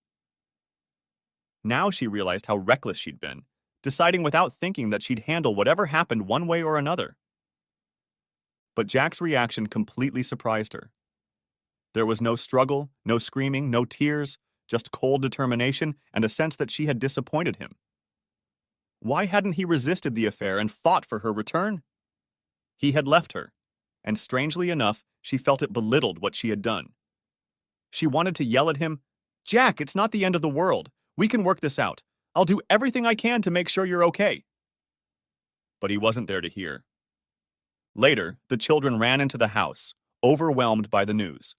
Now she realized how reckless she'd been, deciding without thinking that she'd handle whatever happened one way or another. But Jack's reaction completely surprised her. There was no struggle, no screaming, no tears, just cold determination and a sense that she had disappointed him. Why hadn't he resisted the affair and fought for her return? He had left her, and strangely enough, she felt it belittled what she had done. She wanted to yell at him, "Jack, it's not the end of the world. We can work this out. I'll do everything I can to make sure you're okay. But he wasn't there to hear. Later, the children ran into the house, overwhelmed by the news.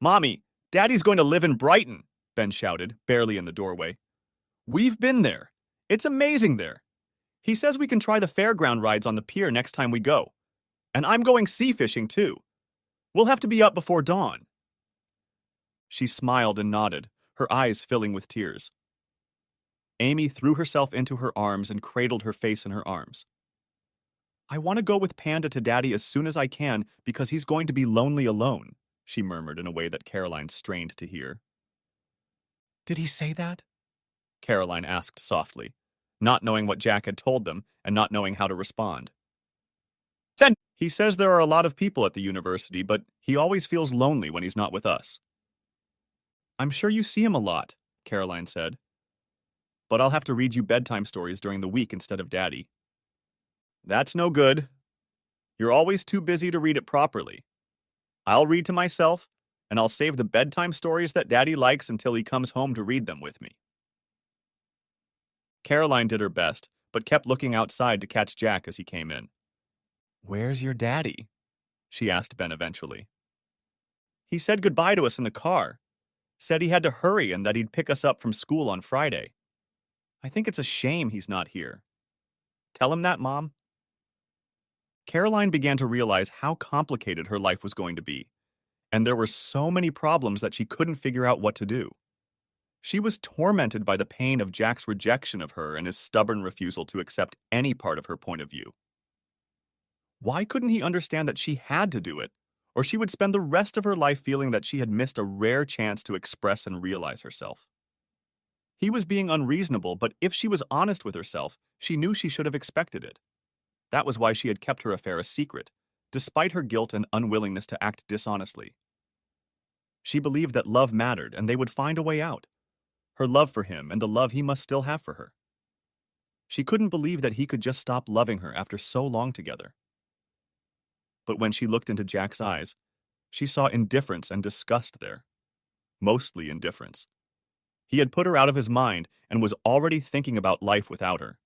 Mommy, Daddy's going to live in Brighton, Ben shouted, barely in the doorway. We've been there. It's amazing there. He says we can try the fairground rides on the pier next time we go. And I'm going sea fishing too. We'll have to be up before dawn. She smiled and nodded, her eyes filling with tears. Amy threw herself into her arms and cradled her face in her arms. I want to go with Panda to Daddy as soon as I can because he's going to be lonely alone, she murmured in a way that Caroline strained to hear. Did he say that? Caroline asked softly, not knowing what Jack had told them and not knowing how to respond. He says there are a lot of people at the university, but he always feels lonely when he's not with us. I'm sure you see him a lot, Caroline said. But I'll have to read you bedtime stories during the week instead of Daddy. That's no good. You're always too busy to read it properly. I'll read to myself, and I'll save the bedtime stories that Daddy likes until he comes home to read them with me. Caroline did her best, but kept looking outside to catch Jack as he came in. Where's your daddy? She asked Ben eventually. He said goodbye to us in the car. Said he had to hurry and that he'd pick us up from school on Friday. I think it's a shame he's not here. Tell him that, Mom. Caroline began to realize how complicated her life was going to be, and there were so many problems that she couldn't figure out what to do. She was tormented by the pain of Jack's rejection of her and his stubborn refusal to accept any part of her point of view. Why couldn't he understand that she had to do it, or she would spend the rest of her life feeling that she had missed a rare chance to express and realize herself? He was being unreasonable, but if she was honest with herself, she knew she should have expected it. That was why she had kept her affair a secret, despite her guilt and unwillingness to act dishonestly. She believed that love mattered and they would find a way out. Her love for him and the love he must still have for her. She couldn't believe that he could just stop loving her after so long together. But when she looked into Jack's eyes, she saw indifference and disgust there. Mostly indifference. He had put her out of his mind and was already thinking about life without her.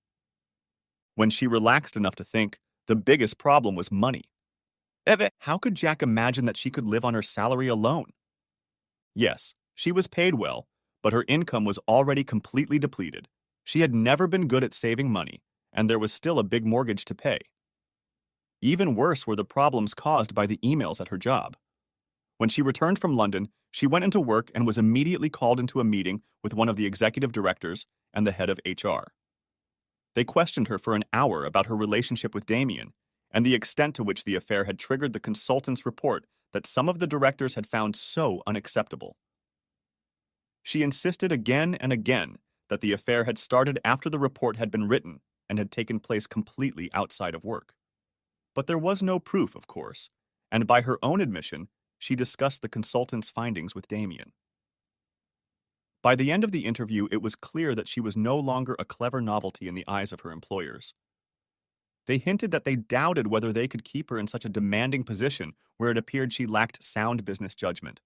When she relaxed enough to think, the biggest problem was money. How could Jack imagine that she could live on her salary alone? Yes, she was paid well, but her income was already completely depleted. She had never been good at saving money, and there was still a big mortgage to pay. Even worse were the problems caused by the emails at her job. When she returned from London, she went into work and was immediately called into a meeting with one of the executive directors and the head of HR. They questioned her for an hour about her relationship with Damien and the extent to which the affair had triggered the consultant's report that some of the directors had found so unacceptable. She insisted again and again that the affair had started after the report had been written and had taken place completely outside of work. But there was no proof, of course, and by her own admission, she discussed the consultant's findings with Damien. By the end of the interview, it was clear that she was no longer a clever novelty in the eyes of her employers. They hinted that they doubted whether they could keep her in such a demanding position where it appeared she lacked sound business judgment.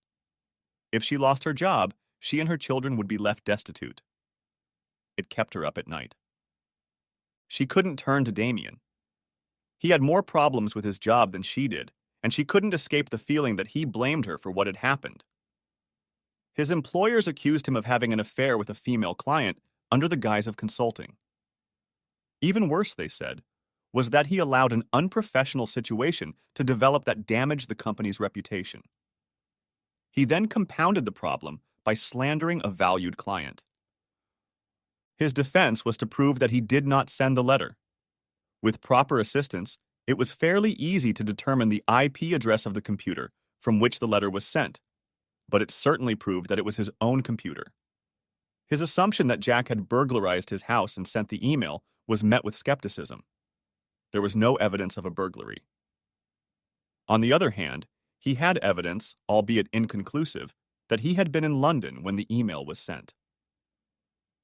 If she lost her job, she and her children would be left destitute. It kept her up at night. She couldn't turn to Damien. He had more problems with his job than she did, and she couldn't escape the feeling that he blamed her for what had happened. His employers accused him of having an affair with a female client under the guise of consulting. Even worse, they said, was that he allowed an unprofessional situation to develop that damaged the company's reputation. He then compounded the problem by slandering a valued client. His defense was to prove that he did not send the letter. With proper assistance, it was fairly easy to determine the IP address of the computer from which the letter was sent, but it certainly proved that it was his own computer. His assumption that Jack had burglarized his house and sent the email was met with skepticism. There was no evidence of a burglary. On the other hand, he had evidence, albeit inconclusive, that he had been in London when the email was sent.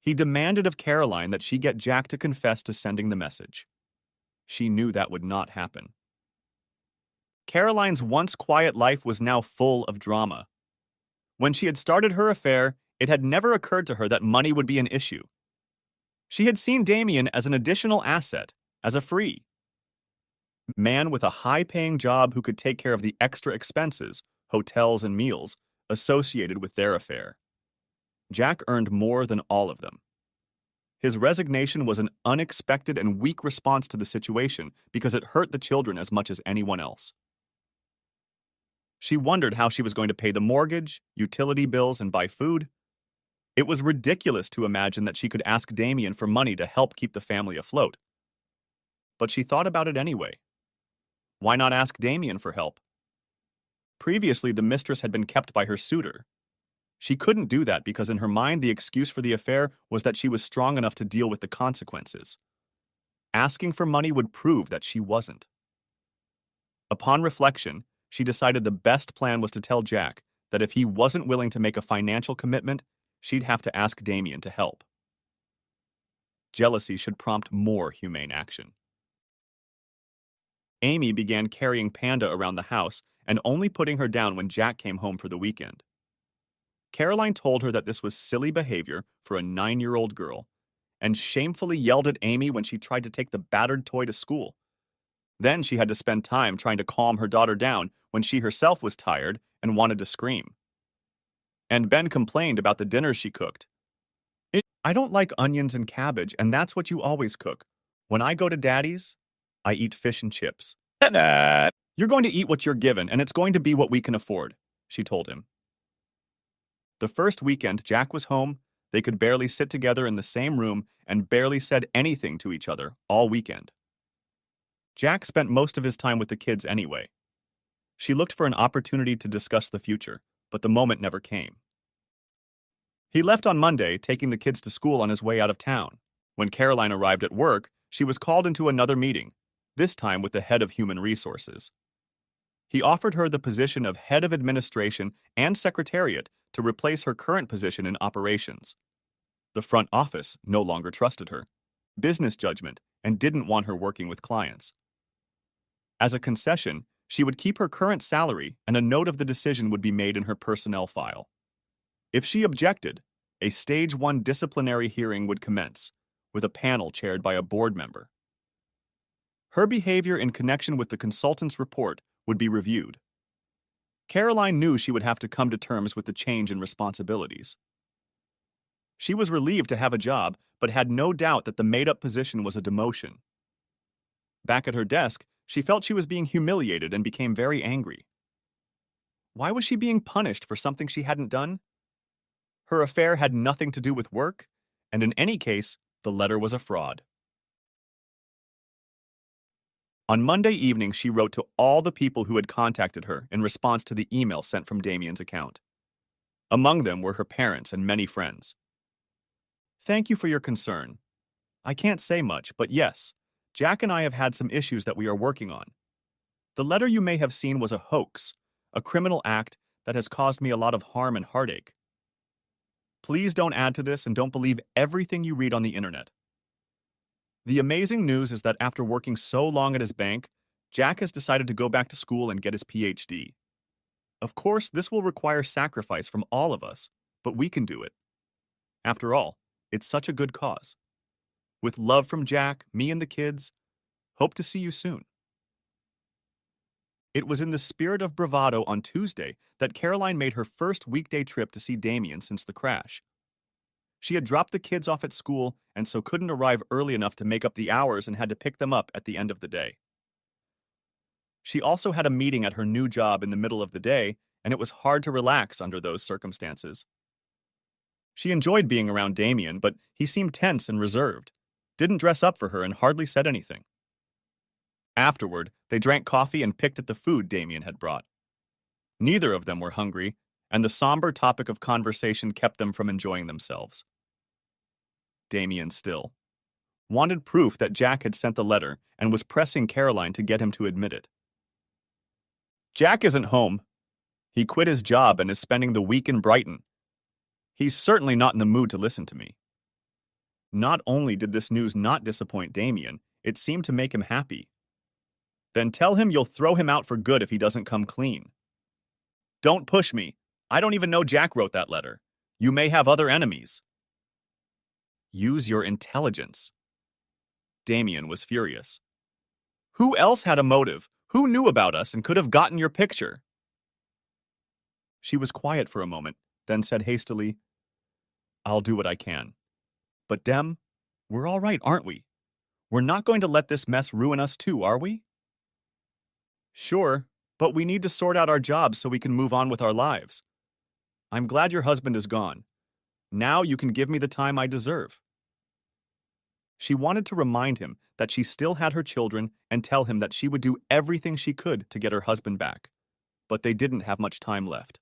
He demanded of Caroline that she get Jack to confess to sending the message. She knew that would not happen. Caroline's once quiet life was now full of drama. When she had started her affair, it had never occurred to her that money would be an issue. She had seen Damien as an additional asset, as a free man with a high-paying job who could take care of the extra expenses, hotels and meals, associated with their affair. Jack earned more than all of them. His resignation was an unexpected and weak response to the situation because it hurt the children as much as anyone else. She wondered how she was going to pay the mortgage, utility bills, and buy food. It was ridiculous to imagine that she could ask Damien for money to help keep the family afloat. But she thought about it anyway. Why not ask Damien for help? Previously, the mistress had been kept by her suitor. She couldn't do that because in her mind the excuse for the affair was that she was strong enough to deal with the consequences. Asking for money would prove that she wasn't. Upon reflection, she decided the best plan was to tell Jack that if he wasn't willing to make a financial commitment, she'd have to ask Damien to help. Jealousy should prompt more humane action. Amy began carrying Panda around the house and only putting her down when Jack came home for the weekend. Caroline told her that this was silly behavior for a 9-year-old girl and shamefully yelled at Amy when she tried to take the battered toy to school. Then she had to spend time trying to calm her daughter down when she herself was tired and wanted to scream. And Ben complained about the dinners she cooked. I don't like onions and cabbage, and that's what you always cook. When I go to Daddy's, I eat fish and chips. You're going to eat what you're given, and it's going to be what we can afford, she told him. The first weekend Jack was home, they could barely sit together in the same room and barely said anything to each other all weekend. Jack spent most of his time with the kids anyway. She looked for an opportunity to discuss the future, but the moment never came. He left on Monday, taking the kids to school on his way out of town. When Caroline arrived at work, she was called into another meeting, this time with the head of human resources. He offered her the position of head of administration and secretariat to replace her current position in operations. The front office no longer trusted her, business judgment, and didn't want her working with clients. As a concession, she would keep her current salary and a note of the decision would be made in her personnel file. If she objected, a Stage 1 disciplinary hearing would commence, with a panel chaired by a board member. Her behavior in connection with the consultant's report would be reviewed. Caroline knew she would have to come to terms with the change in responsibilities. She was relieved to have a job, but had no doubt that the made-up position was a demotion. Back at her desk, she felt she was being humiliated and became very angry. Why was she being punished for something she hadn't done? Her affair had nothing to do with work, and in any case, the letter was a fraud. On Monday evening, she wrote to all the people who had contacted her in response to the email sent from Damien's account. Among them were her parents and many friends. Thank you for your concern. I can't say much, but yes, Jack and I have had some issues that we are working on. The letter you may have seen was a hoax, a criminal act that has caused me a lot of harm and heartache. Please don't add to this and don't believe everything you read on the internet. The amazing news is that after working so long at his bank, Jack has decided to go back to school and get his PhD. Of course, this will require sacrifice from all of us, but we can do it. After all, it's such a good cause. With love from Jack, me and the kids, hope to see you soon. It was in the spirit of bravado on Tuesday that Caroline made her first weekday trip to see Damien since the crash. She had dropped the kids off at school and so couldn't arrive early enough to make up the hours and had to pick them up at the end of the day. She also had a meeting at her new job in the middle of the day, and it was hard to relax under those circumstances. She enjoyed being around Damien, but he seemed tense and reserved, didn't dress up for her, and hardly said anything. Afterward, they drank coffee and picked at the food Damien had brought. Neither of them were hungry, and the somber topic of conversation kept them from enjoying themselves. Damien still wanted proof that Jack had sent the letter and was pressing Caroline to get him to admit it. Jack isn't home. He quit his job and is spending the week in Brighton. He's certainly not in the mood to listen to me. Not only did this news not disappoint Damien, it seemed to make him happy. Then tell him you'll throw him out for good if he doesn't come clean. Don't push me. I don't even know Jack wrote that letter. You may have other enemies. Use your intelligence. Damien was furious. Who else had a motive? Who knew about us and could have gotten your picture? She was quiet for a moment, then said hastily, I'll do what I can. But Dem, we're all right, aren't we? We're not going to let this mess ruin us too, are we? Sure, but we need to sort out our jobs so we can move on with our lives. I'm glad your husband is gone. Now you can give me the time I deserve. She wanted to remind him that she still had her children and tell him that she would do everything she could to get her husband back, but they didn't have much time left.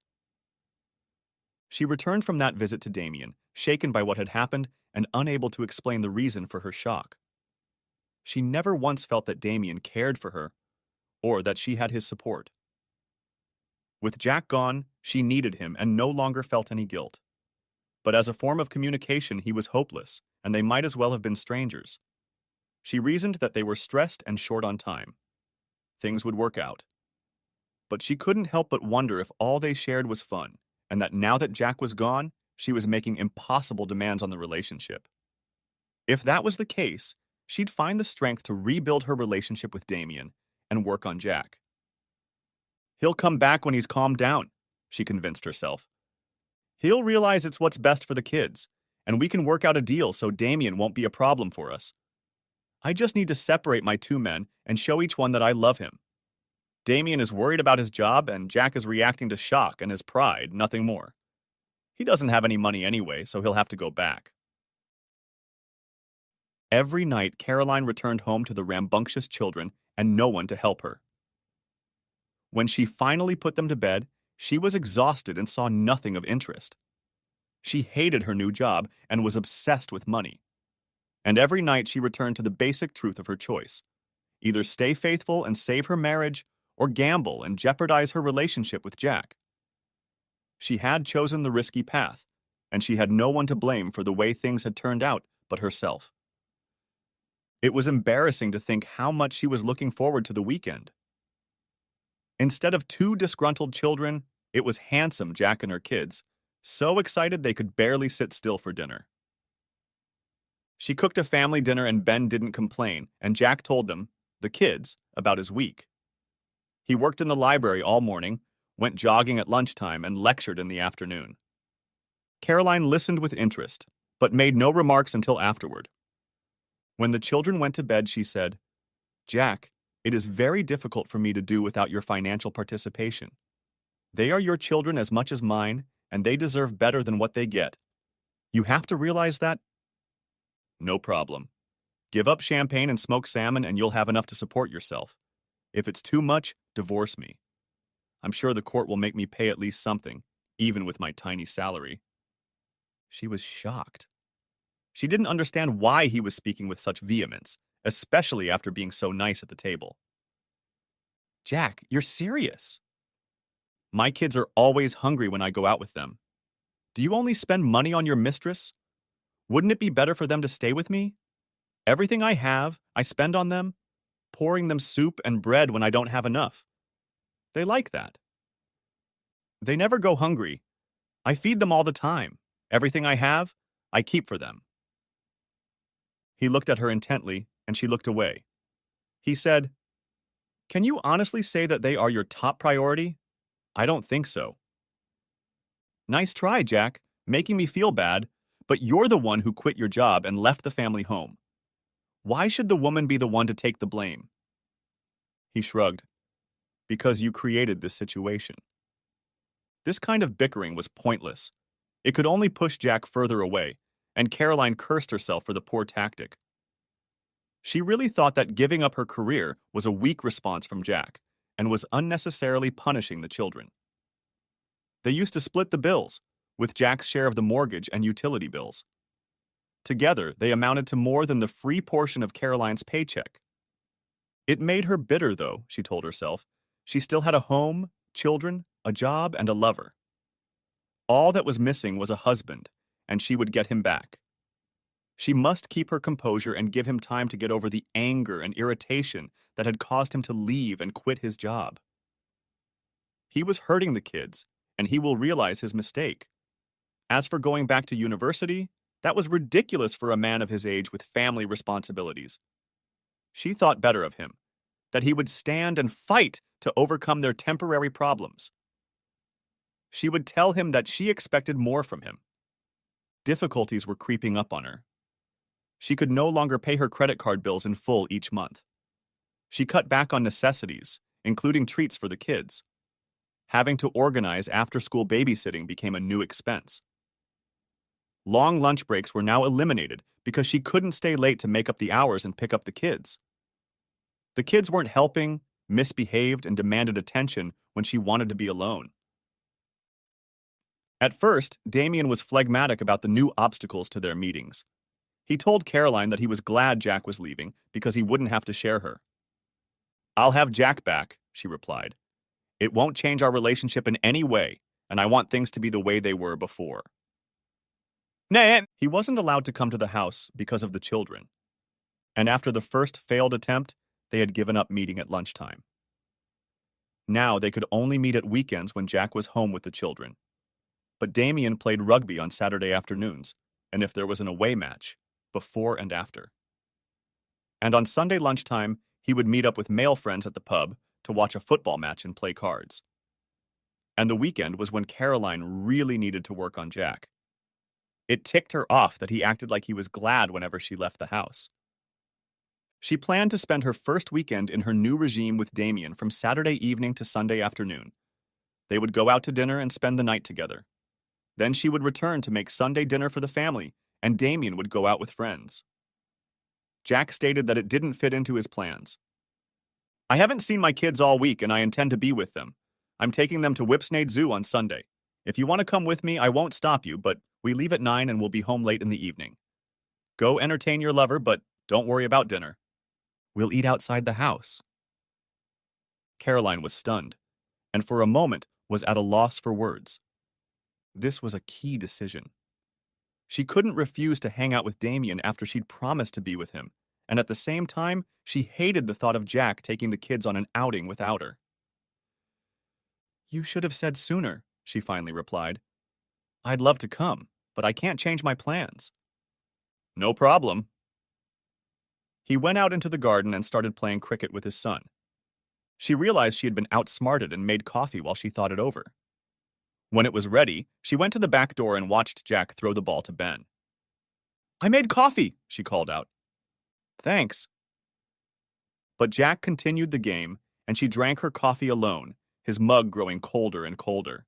She returned from that visit to Damien, shaken by what had happened and unable to explain the reason for her shock. She never once felt that Damien cared for her or that she had his support. With Jack gone, she needed him and no longer felt any guilt. But as a form of communication, he was hopeless, and they might as well have been strangers. She reasoned that they were stressed and short on time. Things would work out. But she couldn't help but wonder if all they shared was fun, and that now that Jack was gone, she was making impossible demands on the relationship. If that was the case, she'd find the strength to rebuild her relationship with Damien and work on Jack. He'll come back when he's calmed down, she convinced herself. He'll realize it's what's best for the kids, and we can work out a deal so Damien won't be a problem for us. I just need to separate my two men and show each one that I love him. Damien is worried about his job, and Jack is reacting to shock and his pride, nothing more. He doesn't have any money anyway, so he'll have to go back. Every night, Caroline returned home to the rambunctious children and no one to help her. When she finally put them to bed, she was exhausted and saw nothing of interest. She hated her new job and was obsessed with money. And every night she returned to the basic truth of her choice: either stay faithful and save her marriage, or gamble and jeopardize her relationship with Jack. She had chosen the risky path, and she had no one to blame for the way things had turned out but herself. It was embarrassing to think how much she was looking forward to the weekend. Instead of two disgruntled children, it was handsome Jack and her kids, so excited they could barely sit still for dinner. She cooked a family dinner and Ben didn't complain, and Jack told them, the kids, about his week. He worked in the library all morning, went jogging at lunchtime, and lectured in the afternoon. Caroline listened with interest, but made no remarks until afterward. When the children went to bed, she said, Jack, it is very difficult for me to do without your financial participation. They are your children as much as mine, and they deserve better than what they get. You have to realize that. No problem. Give up champagne and smoke salmon and you'll have enough to support yourself. If it's too much, divorce me. I'm sure the court will make me pay at least something, even with my tiny salary. She was shocked. She didn't understand why he was speaking with such vehemence, especially after being so nice at the table. Jack, you're serious. My kids are always hungry when I go out with them. Do you only spend money on your mistress? Wouldn't it be better for them to stay with me? Everything I have, I spend on them, pouring them soup and bread when I don't have enough. They like that. They never go hungry. I feed them all the time. Everything I have, I keep for them. He looked at her intently, and she looked away. He said, Can you honestly say that they are your top priority? I don't think so. Nice try, Jack, making me feel bad, but you're the one who quit your job and left the family home. Why should the woman be the one to take the blame? He shrugged. Because you created this situation. This kind of bickering was pointless. It could only push Jack further away, and Caroline cursed herself for the poor tactic. She really thought that giving up her career was a weak response from Jack, and was unnecessarily punishing the children. They used to split the bills, with Jack's share of the mortgage and utility bills. Together, they amounted to more than the free portion of Caroline's paycheck. It made her bitter, though, she told herself. She still had a home, children, a job, and a lover. All that was missing was a husband, and she would get him back. She must keep her composure and give him time to get over the anger and irritation that had caused him to leave and quit his job. He was hurting the kids, and he will realize his mistake. As for going back to university, That was ridiculous for a man of his age with family responsibilities. She thought better of him, that he would stand and fight to overcome their temporary problems. She would tell him that she expected more from him. Difficulties were creeping up on her. She could no longer pay her credit card bills in full each month. She cut back on necessities, including treats for the kids. Having to organize after-school babysitting became a new expense. Long lunch breaks were now eliminated because she couldn't stay late to make up the hours and pick up the kids. The kids weren't helping, misbehaved, and demanded attention when she wanted to be alone. At first, Damien was phlegmatic about the new obstacles to their meetings. He told Caroline that he was glad Jack was leaving because he wouldn't have to share her. "I'll have Jack back," she replied. "It won't change our relationship in any way, and I want things to be the way they were before." He wasn't allowed to come to the house because of the children. And after the first failed attempt, they had given up meeting at lunchtime. Now they could only meet at weekends when Jack was home with the children. But Damien played rugby on Saturday afternoons, and if there was an away match, before and after. And on Sunday lunchtime, he would meet up with male friends at the pub to watch a football match and play cards. And the weekend was when Caroline really needed to work on Jack. It ticked her off that he acted like he was glad whenever she left the house. She planned to spend her first weekend in her new regime with Damien from Saturday evening to Sunday afternoon. They would go out to dinner and spend the night together. Then she would return to make Sunday dinner for the family, and Damien would go out with friends. Jack stated that it didn't fit into his plans. "I haven't seen my kids all week and I intend to be with them. I'm taking them to Whipsnade Zoo on Sunday. If you want to come with me, I won't stop you, but we leave at 9 and we'll be home late in the evening. Go entertain your lover, but don't worry about dinner. We'll eat outside the house." Caroline was stunned, and for a moment was at a loss for words. This was a key decision. She couldn't refuse to hang out with Damien after she'd promised to be with him, and at the same time, she hated the thought of Jack taking the kids on an outing without her. "You should have said sooner," she finally replied. "I'd love to come, but I can't change my plans." "No problem." He went out into the garden and started playing cricket with his son. She realized she had been outsmarted and made coffee while she thought it over. When it was ready, she went to the back door and watched Jack throw the ball to Ben. "I made coffee," she called out. "Thanks." But Jack continued the game, and she drank her coffee alone, his mug growing colder and colder.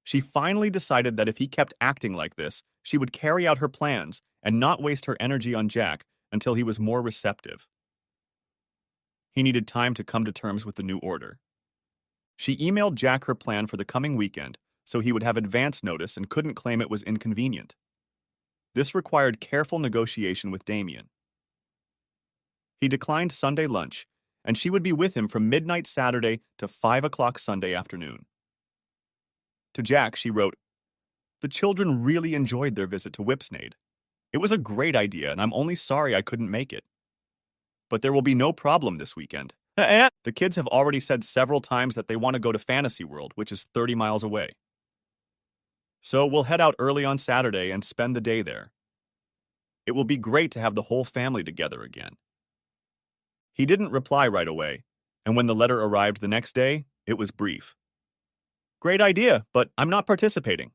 She finally decided that if he kept acting like this, she would carry out her plans and not waste her energy on Jack until he was more receptive. He needed time to come to terms with the new order. She emailed Jack her plan for the coming weekend so he would have advance notice and couldn't claim it was inconvenient. This required careful negotiation with Damien. He declined Sunday lunch, and she would be with him from midnight Saturday to 5 o'clock Sunday afternoon. To Jack, she wrote, "The children really enjoyed their visit to Whipsnade. It was a great idea, and I'm only sorry I couldn't make it. But there will be no problem this weekend. The kids have already said several times that they want to go to Fantasy World, which is 30 miles away. So we'll head out early on Saturday and spend the day there. It will be great to have the whole family together again." He didn't reply right away, and when the letter arrived the next day, it was brief. "Great idea, but I'm not participating.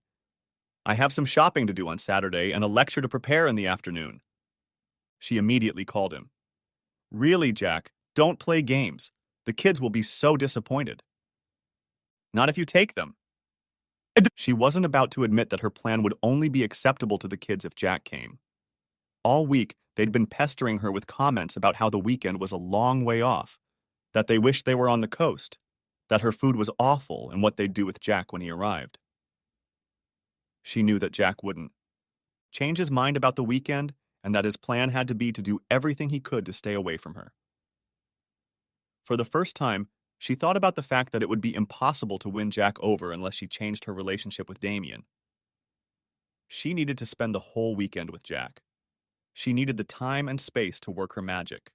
I have some shopping to do on Saturday and a lecture to prepare in the afternoon." She immediately called him. "Really, Jack, don't play games. The kids will be so disappointed." "Not if you take them." She wasn't about to admit that her plan would only be acceptable to the kids if Jack came. All week, they'd been pestering her with comments about how the weekend was a long way off, that they wished they were on the coast, that her food was awful and what they'd do with Jack when he arrived. She knew that Jack wouldn't change his mind about the weekend and that his plan had to be to do everything he could to stay away from her. For the first time, she thought about the fact that it would be impossible to win Jack over unless she changed her relationship with Damien. She needed to spend the whole weekend with Jack. She needed the time and space to work her magic.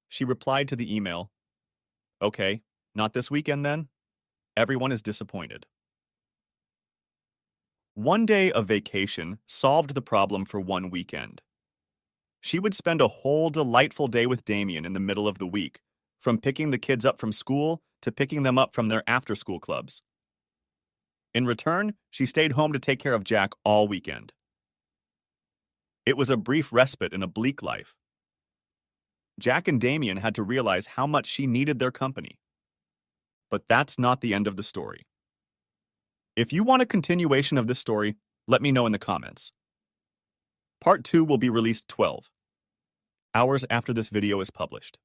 She replied to the email, "Okay, not this weekend then? Everyone is disappointed." One day of vacation solved the problem for one weekend. She would spend a whole delightful day with Damien in the middle of the week, from picking the kids up from school to picking them up from their after-school clubs. In return, she stayed home to take care of Jack all weekend. It was a brief respite in a bleak life. Jack and Damien had to realize how much she needed their company. But that's not the end of the story. If you want a continuation of this story, let me know in the comments. Part 2 will be released 12 hours after this video is published.